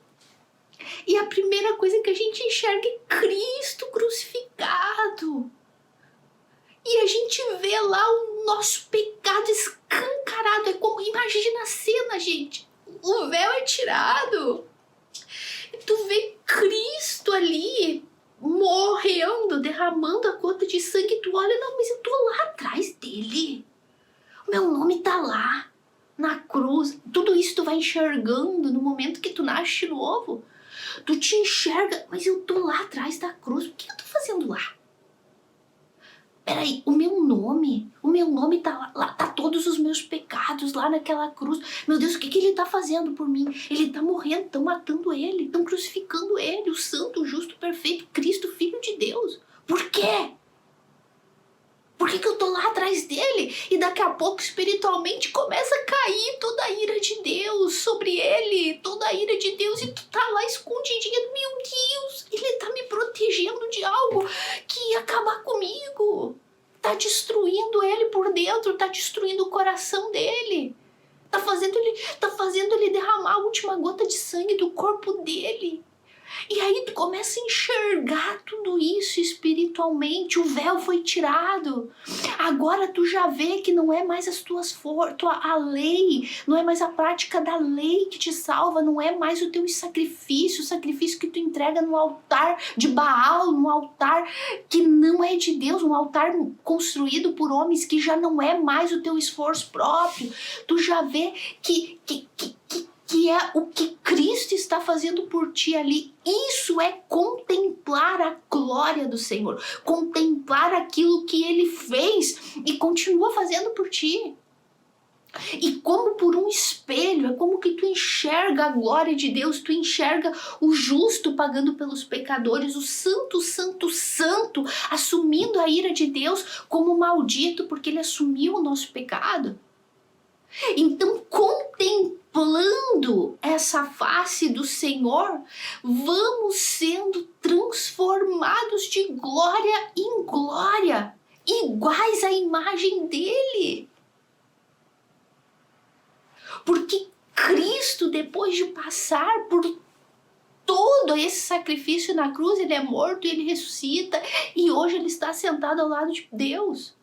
E a primeira coisa que a gente enxerga é Cristo crucificado. E a gente vê lá o nosso pecado escancarado. É como, imagina a cena, gente. O véu é tirado. E tu vê Cristo ali, morrendo, derramando a gota de sangue. E tu olha, não, mas eu tô lá atrás dele. O meu nome tá lá, na cruz. Tudo isso tu vai enxergando no momento que tu nasce de novo. Tu te enxerga, mas eu tô lá atrás da cruz. O que eu tô fazendo lá? Peraí, o meu nome tá lá, tá todos os meus pecados lá naquela cruz. Meu Deus, o que ele tá fazendo por mim? Ele tá morrendo, estão matando ele, estão crucificando ele, o santo, o justo, perfeito, Cristo, Filho de Deus. Por quê? Por que eu tô lá atrás dele? E daqui a pouco, espiritualmente, começa a cair toda a ira de Deus sobre ele, toda a ira de Deus, e tu tá lá escondidinha. Meu Deus, ele tá me protegendo de algo que ia acabar comigo. Tá destruindo ele por dentro, tá destruindo o coração dele. Tá fazendo ele derramar a última gota de sangue do corpo dele. E aí tu começa a enxergar tudo isso espiritualmente. O véu foi tirado. Agora tu já vê que não é mais as tuas forças, a lei, não é mais a prática da lei que te salva, não é mais o teu sacrifício, o sacrifício que tu entrega no altar de Baal, no altar que não é de Deus, um altar construído por homens, que já não é mais o teu esforço próprio. Tu já vê que é o que Cristo está fazendo por ti ali. Isso é contemplar a glória do Senhor, contemplar aquilo que Ele fez e continua fazendo por ti. E como por um espelho, é como que tu enxerga a glória de Deus, tu enxerga o justo pagando pelos pecadores, o santo, santo, santo, assumindo a ira de Deus como maldito porque ele assumiu o nosso pecado. Então, contemplar contemplando essa face do Senhor, vamos sendo transformados de glória em glória, iguais à imagem dele. Porque Cristo, depois de passar por todo esse sacrifício na cruz, ele é morto, ele ressuscita, e hoje ele está sentado ao lado de Deus,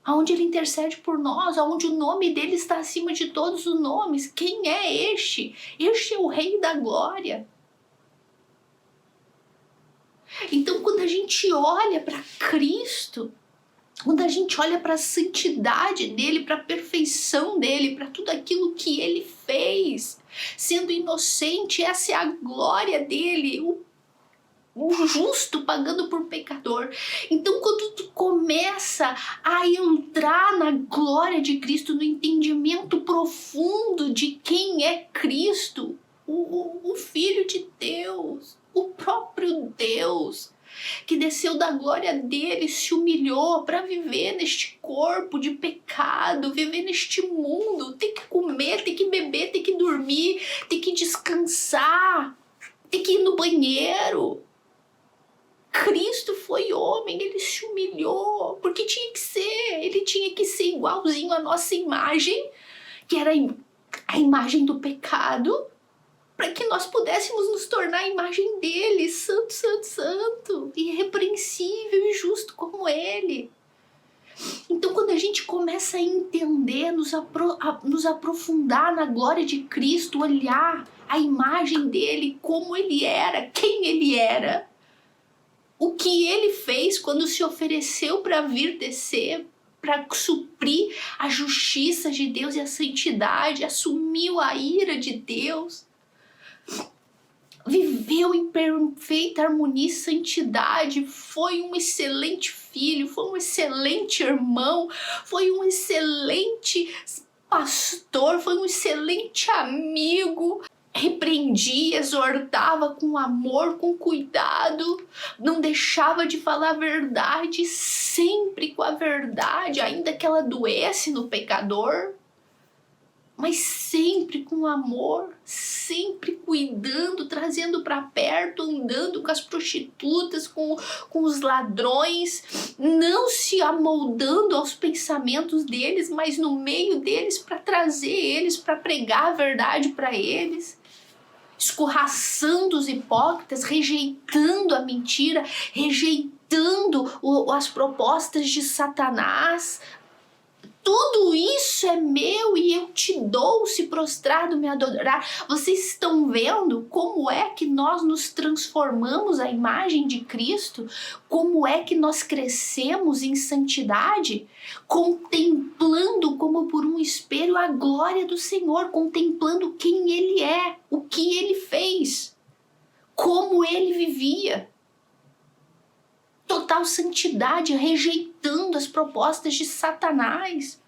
aonde ele intercede por nós, aonde o nome dele está acima de todos os nomes. Quem é este? Este é o Rei da Glória. Então, quando a gente olha para Cristo, quando a gente olha para a santidade dele, para a perfeição dele, para tudo aquilo que ele fez, sendo inocente, essa é a glória dele, o justo pagando por pecador. Então, quando tu começa a entrar na glória de Cristo, no entendimento profundo de quem é Cristo, o Filho de Deus, o próprio Deus, que desceu da glória dele, se humilhou para viver neste corpo de pecado, viver neste mundo, ter que comer, ter que beber, ter que dormir, ter que descansar, ter que ir no banheiro. Cristo foi homem, ele se humilhou, porque tinha que ser, ele tinha que ser igualzinho à nossa imagem, que era a imagem do pecado, para que nós pudéssemos nos tornar a imagem dele, santo, santo, santo, irrepreensível e justo como ele. Então, quando a gente começa a entender, nos aprofundar na glória de Cristo, olhar a imagem dele, como ele era, quem ele era, o que ele fez quando se ofereceu para vir descer, para suprir a justiça de Deus e a santidade, assumiu a ira de Deus, viveu em perfeita harmonia e santidade, foi um excelente filho, foi um excelente irmão, foi um excelente pastor, foi um excelente amigo. Repreendia, exortava com amor, com cuidado, não deixava de falar a verdade, sempre com a verdade, ainda que ela doesse no pecador, mas sempre com amor, sempre cuidando, trazendo para perto, andando com as prostitutas, com os ladrões, não se amoldando aos pensamentos deles, mas no meio deles para trazer eles, para pregar a verdade para eles, escorraçando os hipócritas, rejeitando a mentira, rejeitando as propostas de Satanás. Tudo isso é meu e eu te dou se prostrado me adorar. Vocês estão vendo como é que nós nos transformamos à imagem de Cristo? Como é que nós crescemos em santidade? Contemplando como por um espelho a glória do Senhor, contemplando quem Ele é, o que Ele fez, como Ele vivia. Total santidade, rejeitando as propostas de Satanás,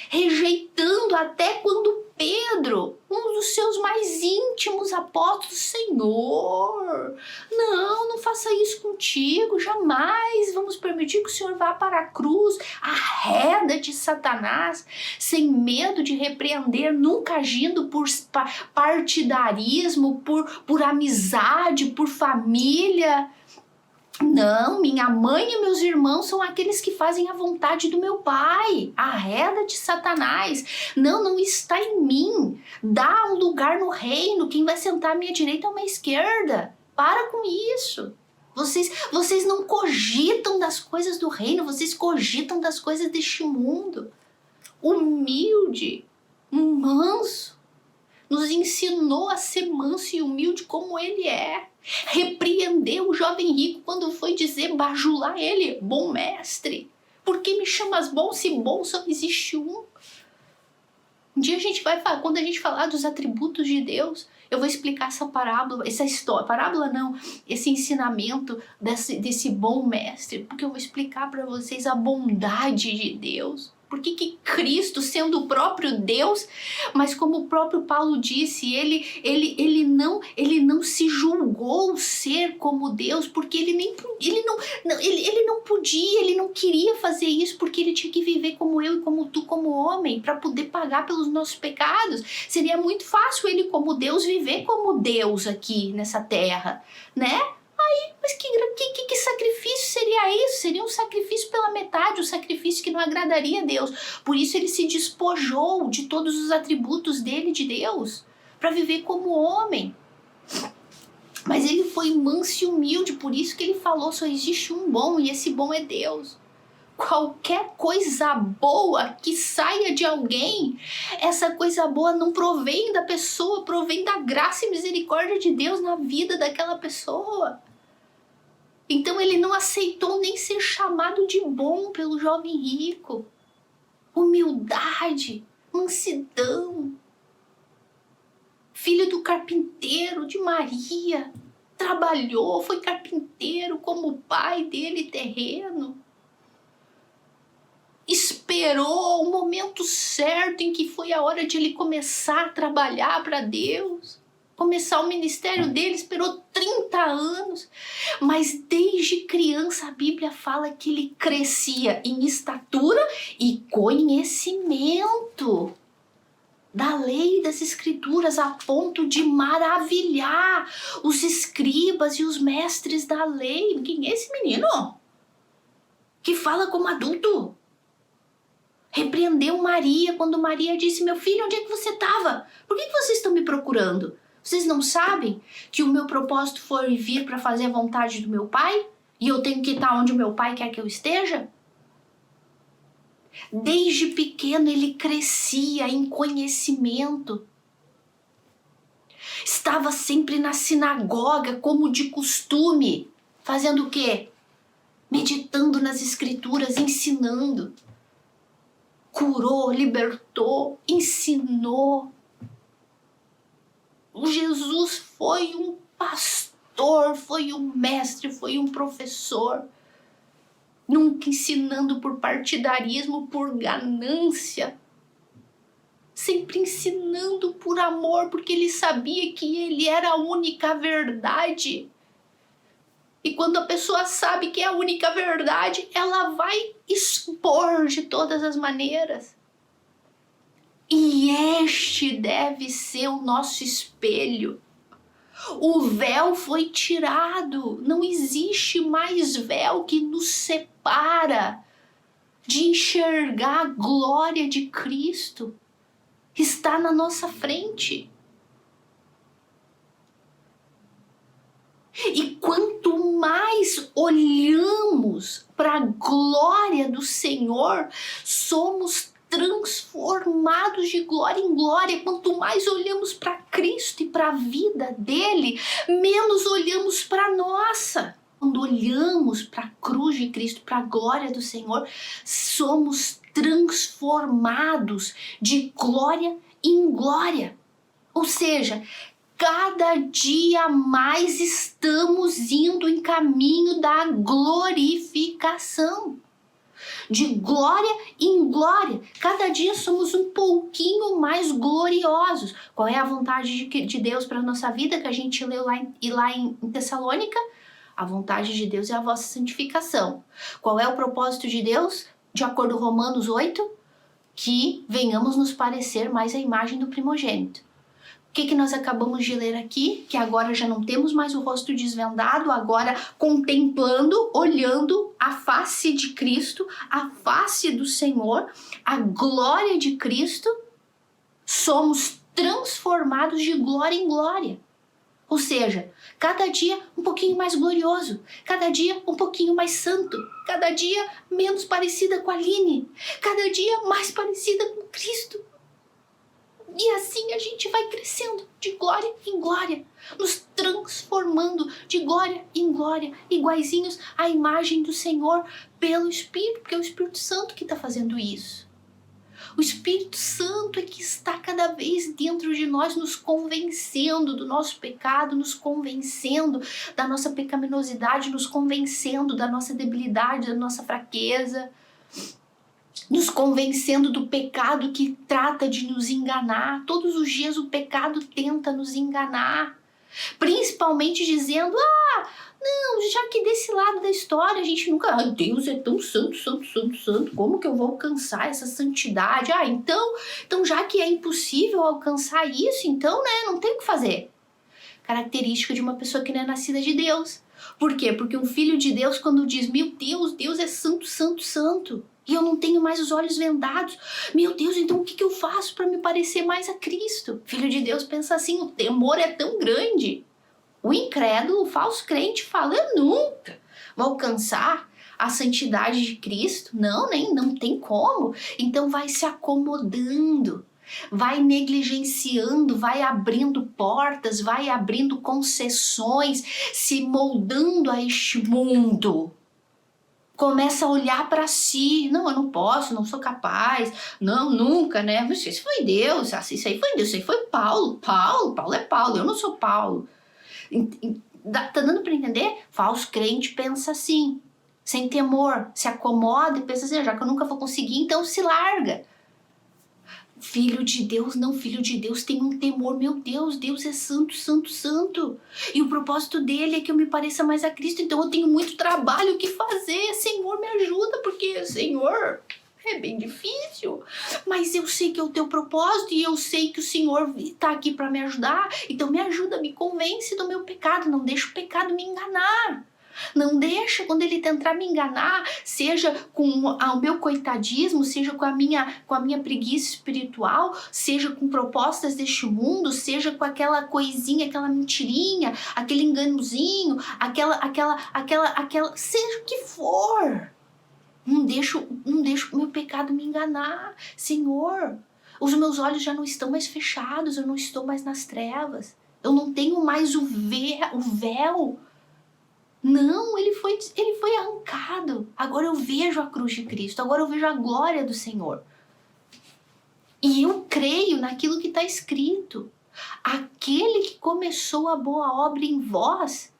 rejeitando até quando Pedro, um dos seus mais íntimos apóstolos, Senhor, não faça isso contigo, jamais vamos permitir que o Senhor vá para a cruz, arreda de Satanás, sem medo de repreender, nunca agindo por partidarismo, por amizade, por família. Não, minha mãe e meus irmãos são aqueles que fazem a vontade do meu pai. Arreda de Satanás. Não está em mim. Dá um lugar no reino. Quem vai sentar à minha direita ou à minha esquerda? Para com isso. Vocês não cogitam das coisas do reino, vocês cogitam das coisas deste mundo. Humilde, manso. Nos ensinou a ser manso e humilde como ele é. Repreendeu o jovem rico quando foi dizer, bajular ele, bom mestre. Por que me chamas bom se bom só existe um? Um dia a gente vai falar, quando a gente falar dos atributos de Deus, eu vou explicar essa parábola, essa história, parábola não, esse ensinamento desse bom mestre, porque eu vou explicar para vocês a bondade de Deus. Por que que Cristo, sendo o próprio Deus, mas como o próprio Paulo disse, ele não se julgou ser como Deus, porque ele não podia, ele não queria fazer isso, porque ele tinha que viver como eu e como tu, como homem, para poder pagar pelos nossos pecados. Seria muito fácil ele, como Deus, viver como Deus aqui nessa terra, né? Mas que sacrifício seria isso? Seria um sacrifício pela metade, um sacrifício que não agradaria a Deus. Por isso ele se despojou de todos os atributos dele, de Deus, para viver como homem. Mas ele foi manso e humilde, por isso que ele falou, só existe um bom e esse bom é Deus. Qualquer coisa boa que saia de alguém, essa coisa boa não provém da pessoa, provém da graça e misericórdia de Deus na vida daquela pessoa. Então ele não aceitou nem ser chamado de bom pelo jovem rico. Humildade, mansidão. Filho do carpinteiro, de Maria. Trabalhou, foi carpinteiro como o pai dele terreno. Esperou o momento certo em que foi a hora de ele começar a trabalhar para Deus. Começar o ministério dele, esperou 30 anos. Mas desde criança a Bíblia fala que ele crescia em estatura e conhecimento da lei e das escrituras, a ponto de maravilhar os escribas e os mestres da lei. Quem é esse menino que fala como adulto? Repreendeu Maria quando Maria disse: meu filho, onde é que você estava? Por que vocês estão me procurando? Vocês não sabem que o meu propósito foi vir para fazer a vontade do meu pai? E eu tenho que estar onde o meu pai quer que eu esteja? Desde pequeno ele crescia em conhecimento. Estava sempre na sinagoga, como de costume. Fazendo o quê? Meditando nas escrituras, ensinando. Curou, libertou, ensinou. Jesus foi um pastor, foi um mestre, foi um professor. Nunca ensinando por partidarismo, por ganância. Sempre ensinando por amor, porque ele sabia que ele era a única verdade. E quando a pessoa sabe que é a única verdade, ela vai expor de todas as maneiras. E este deve ser o nosso espelho. O véu foi tirado. Não existe mais véu que nos separa de enxergar a glória de Cristo. Está na nossa frente. E quanto mais olhamos para a glória do Senhor, somos transformados de glória em glória. Quanto mais olhamos para Cristo e para a vida dele, menos olhamos para a nossa. Quando olhamos para a cruz de Cristo, para a glória do Senhor, somos transformados de glória em glória. Ou seja, cada dia mais estamos indo em caminho da glorificação. De glória em glória. Cada dia somos um pouquinho mais gloriosos. Qual é a vontade de Deus para a nossa vida, que a gente leu lá em Tessalônica? A vontade de Deus é a vossa santificação. Qual é o propósito de Deus? De acordo com Romanos 8, que venhamos nos parecer mais à imagem do primogênito. O que nós acabamos de ler aqui? Que agora já não temos mais o rosto desvendado, agora contemplando, olhando a face de Cristo, a face do Senhor, a glória de Cristo, somos transformados de glória em glória. Ou seja, cada dia um pouquinho mais glorioso, cada dia um pouquinho mais santo, cada dia menos parecida com a Aline, cada dia mais parecida com Cristo. E assim a gente vai crescendo de glória em glória, nos transformando de glória em glória, iguaizinhos à imagem do Senhor pelo Espírito, porque é o Espírito Santo que está fazendo isso. O Espírito Santo é que está cada vez dentro de nós, nos convencendo do nosso pecado, nos convencendo da nossa pecaminosidade, nos convencendo da nossa debilidade, da nossa fraqueza. nos convencendo do pecado que trata de nos enganar. Todos os dias o pecado tenta nos enganar, principalmente dizendo, não, já que desse lado da história a gente nunca, Deus é tão santo, santo, santo, santo, como que eu vou alcançar essa santidade? Então já que é impossível alcançar isso, então, né, não tem o que fazer. Característica de uma pessoa que não é nascida de Deus. Por quê? Porque um filho de Deus, quando diz, meu Deus, Deus é santo, santo, santo, e eu não tenho mais os olhos vendados, meu Deus, então o que eu faço para me parecer mais a Cristo? Filho de Deus pensa assim, o temor é tão grande. O incrédulo, o falso crente fala, eu nunca vou alcançar a santidade de Cristo. Não tem como. Então vai se acomodando, vai negligenciando, vai abrindo portas, vai abrindo concessões, se moldando a este mundo. Começa a olhar para si, não, eu não posso, não sou capaz, não, nunca, né? Isso foi Deus, isso aí foi Deus, isso aí foi Paulo é Paulo, eu não sou Paulo. Tá dando para entender? Falso crente pensa assim, sem temor, se acomoda e pensa assim, já que eu nunca vou conseguir, então se larga. Filho de Deus, não, filho de Deus tem um temor, meu Deus, Deus é santo, santo, santo. E o propósito dele é que eu me pareça mais a Cristo, então eu tenho muito trabalho que fazer. Senhor, me ajuda, porque, Senhor, é bem difícil. Mas eu sei que é o teu propósito e eu sei que o Senhor está aqui para me ajudar. Então me ajuda, me convence do meu pecado, não deixa o pecado me enganar. Não deixa, quando ele tentar me enganar, seja com o meu coitadismo, seja com a minha preguiça espiritual, seja com propostas deste mundo, seja com aquela coisinha, aquela mentirinha, aquele enganozinho, aquela, seja o que for. Não deixa o meu pecado me enganar. Senhor, os meus olhos já não estão mais fechados, eu não estou mais nas trevas. Eu não tenho mais o véu. Não, ele foi arrancado. Agora eu vejo a cruz de Cristo, agora eu vejo a glória do Senhor. E eu creio naquilo que está escrito. Aquele que começou a boa obra em vós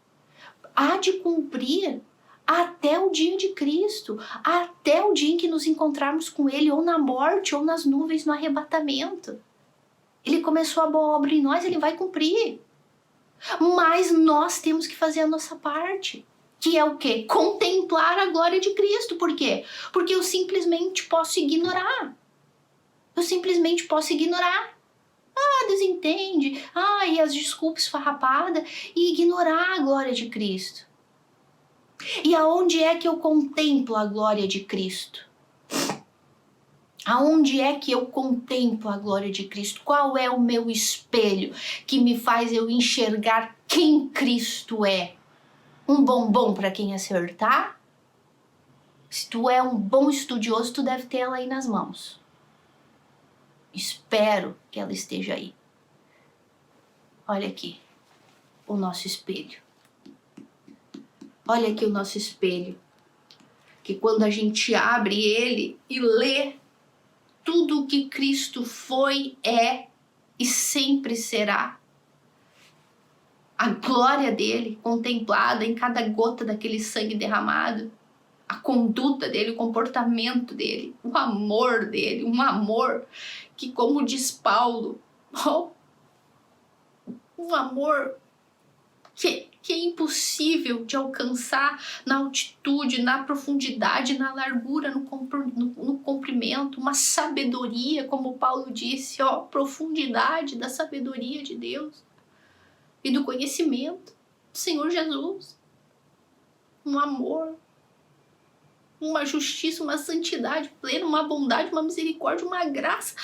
há de cumprir até o dia de Cristo, até o dia em que nos encontrarmos com Ele, ou na morte, ou nas nuvens, no arrebatamento. Ele começou a boa obra em nós, Ele vai cumprir. Mas nós temos que fazer a nossa parte, que é o quê? Contemplar a glória de Cristo. Por quê? Porque eu simplesmente posso ignorar. Deus entende. E as desculpas farrapadas, e ignorar a glória de Cristo. E aonde é que eu contemplo a glória de Cristo? Aonde é que eu contemplo a glória de Cristo? Qual é o meu espelho que me faz eu enxergar quem Cristo é? Um bombom para quem acertar? Se tu é um bom estudioso, tu deve ter ela aí nas mãos. Espero que ela esteja aí. Olha aqui o nosso espelho. Olha aqui o nosso espelho. Que quando a gente abre ele e lê tudo o que Cristo foi, é e sempre será, a glória dele contemplada em cada gota daquele sangue derramado, a conduta dele, o comportamento dele, o amor dele, um amor que, como diz Paulo, um amor que é impossível de alcançar na altitude, na profundidade, na largura, no comprimento, uma sabedoria, como Paulo disse, profundidade da sabedoria de Deus e do conhecimento do Senhor Jesus. Um amor, uma justiça, uma santidade plena, uma bondade, uma misericórdia, uma graça.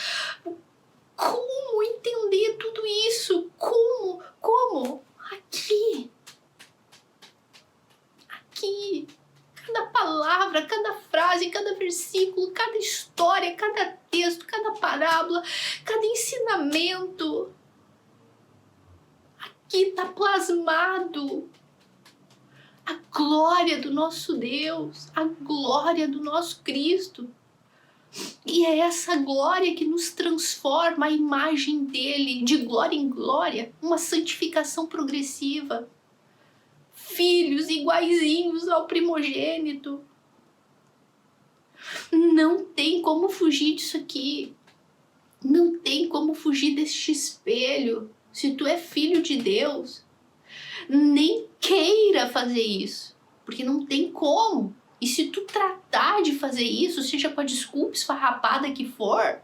Como entender tudo isso? Como? Aqui. Cada palavra, cada frase, cada versículo, cada história, cada texto, cada parábola, cada ensinamento. Aqui está plasmado a glória do nosso Deus, a glória do nosso Cristo. E é essa glória que nos transforma a imagem dele, de glória em glória, uma santificação progressiva. Filhos iguaizinhos ao primogênito. Não tem como fugir disso aqui. Não tem como fugir deste espelho. Se tu é filho de Deus, nem queira fazer isso, porque não tem como. E se tu tratar de fazer isso, seja com a desculpa esfarrapada que for,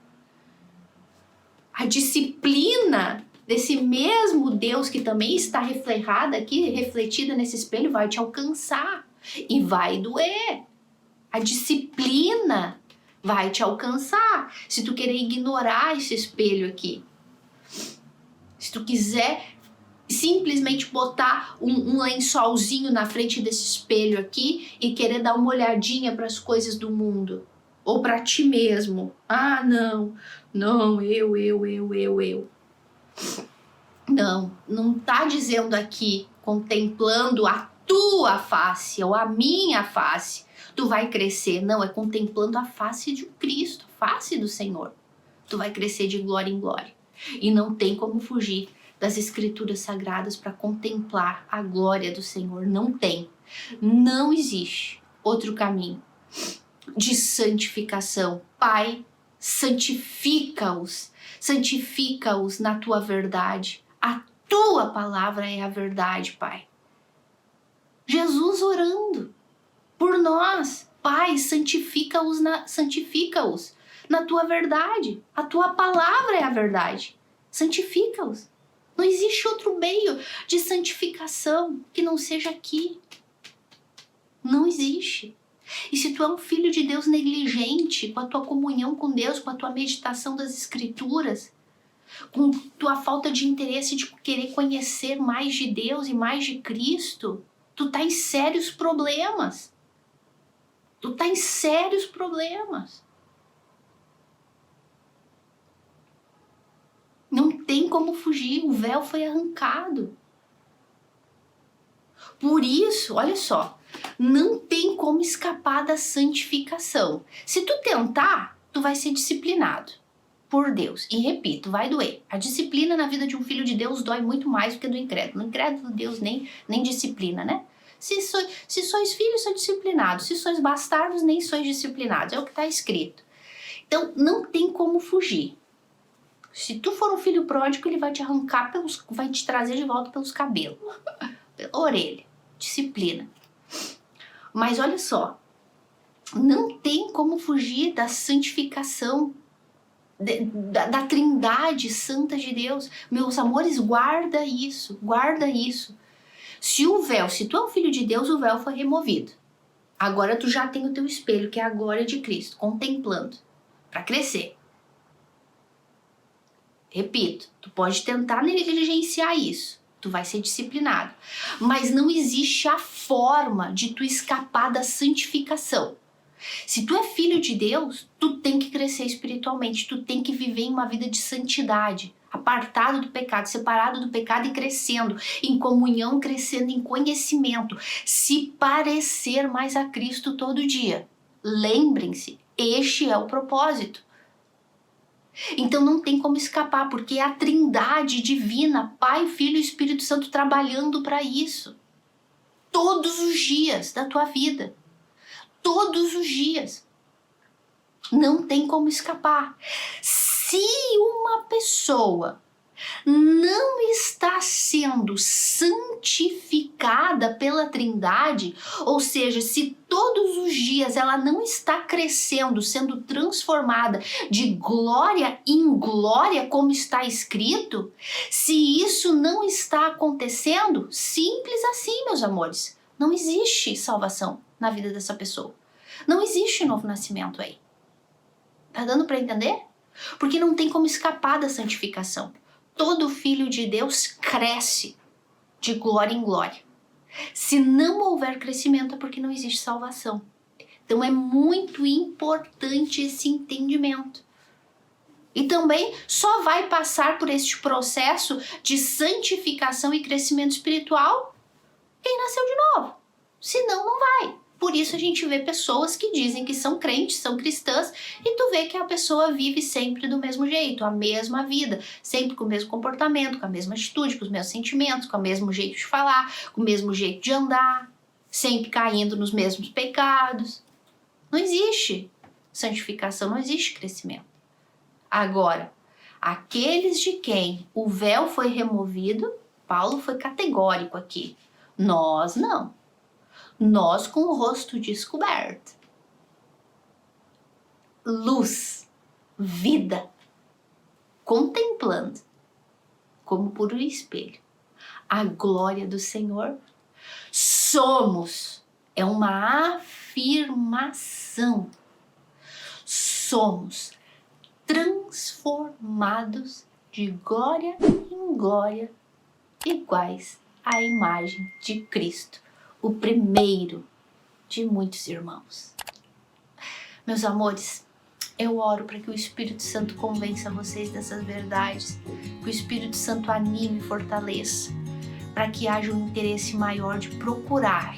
a disciplina desse mesmo Deus que também está reflejada aqui, refletida nesse espelho, vai te alcançar e vai doer. A disciplina vai te alcançar se tu querer ignorar esse espelho aqui. Se tu quiser simplesmente botar um lençolzinho na frente desse espelho aqui e querer dar uma olhadinha para as coisas do mundo ou para ti mesmo. Ah, não, eu. Não tá dizendo aqui, contemplando a tua face ou a minha face, tu vai crescer. Não, é contemplando a face de Cristo, a face do Senhor. Tu vai crescer de glória em glória. E não tem como fugir das escrituras sagradas para contemplar a glória do Senhor. Não tem. Não existe outro caminho de santificação. Pai, santifica-os. Santifica-os na tua verdade. A tua palavra é a verdade, Pai. Jesus orando por nós. Pai, santifica-os na tua verdade. A tua palavra é a verdade. Santifica-os. Não existe outro meio de santificação que não seja aqui. Não existe. E se tu é um filho de Deus negligente com a tua comunhão com Deus, com a tua meditação das Escrituras, com tua falta de interesse de querer conhecer mais de Deus e mais de Cristo, tu tá em sérios problemas. Tu tá em sérios problemas. Não tem como fugir, o véu foi arrancado. Por isso, olha só, não tem como escapar da santificação. Se tu tentar, tu vai ser disciplinado por Deus. E repito, vai doer. A disciplina na vida de um filho de Deus dói muito mais do que do incrédulo. No incrédulo, Deus nem disciplina, né? Se sois filhos, sois disciplinados. Se sois bastardos, nem sois disciplinados. É o que está escrito. Então, não tem como fugir. Se tu for um filho pródigo, ele vai te arrancar, vai te trazer de volta pelos cabelos, pela orelha. Disciplina. Mas olha só, não tem como fugir da santificação, da trindade santa de Deus. Meus amores, guarda isso, guarda isso. Se tu é um filho de Deus, o véu foi removido. Agora tu já tem o teu espelho, que é a glória de Cristo, contemplando, para crescer. Repito, tu pode tentar negligenciar isso, tu vai ser disciplinado. Mas não existe a forma de tu escapar da santificação. Se tu é filho de Deus, tu tem que crescer espiritualmente, tu tem que viver em uma vida de santidade, apartado do pecado, separado do pecado e crescendo em comunhão, crescendo em conhecimento, se parecer mais a Cristo todo dia. Lembrem-se, este é o propósito. Então não tem como escapar, porque é a trindade divina, Pai, Filho e Espírito Santo trabalhando para isso. Todos os dias da tua vida. Todos os dias. Não tem como escapar. Se uma pessoa não está sendo santificada pela Trindade, ou seja, se todos os dias ela não está crescendo, sendo transformada de glória em glória, como está escrito, se isso não está acontecendo, simples assim, meus amores, não existe salvação na vida dessa pessoa. Não existe novo nascimento aí. Tá dando para entender? Porque não tem como escapar da santificação. Todo filho de Deus cresce de glória em glória. Se não houver crescimento é porque não existe salvação. Então é muito importante esse entendimento. E também só vai passar por este processo de santificação e crescimento espiritual quem nasceu de novo. Senão não vai. Por isso a gente vê pessoas que dizem que são crentes, são cristãs, e tu vê que a pessoa vive sempre do mesmo jeito, a mesma vida, sempre com o mesmo comportamento, com a mesma atitude, com os mesmos sentimentos, com o mesmo jeito de falar, com o mesmo jeito de andar, sempre caindo nos mesmos pecados. Não existe. santificação, não existe crescimento. Agora, aqueles de quem o véu foi removido, Paulo foi categórico aqui. Nós não. Nós com o rosto descoberto. Luz, vida, contemplando, como por um espelho, a glória do Senhor. Somos, é uma afirmação. Somos transformados de glória em glória, iguais à imagem de Cristo, o primeiro de muitos irmãos. Meus amores, eu oro para que o Espírito Santo convença vocês dessas verdades, que o Espírito Santo anime e fortaleça, para que haja um interesse maior de procurar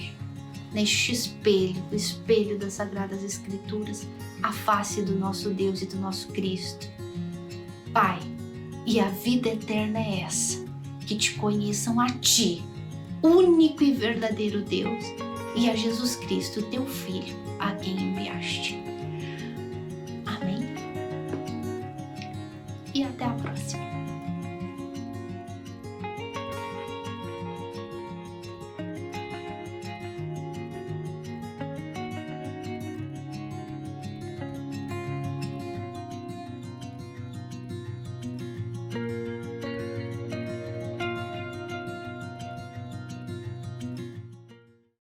neste espelho, o espelho das Sagradas Escrituras, a face do nosso Deus e do nosso Cristo. Pai, e a vida eterna é essa, que te conheçam a Ti, único e verdadeiro Deus, e a Jesus Cristo, Teu Filho, a quem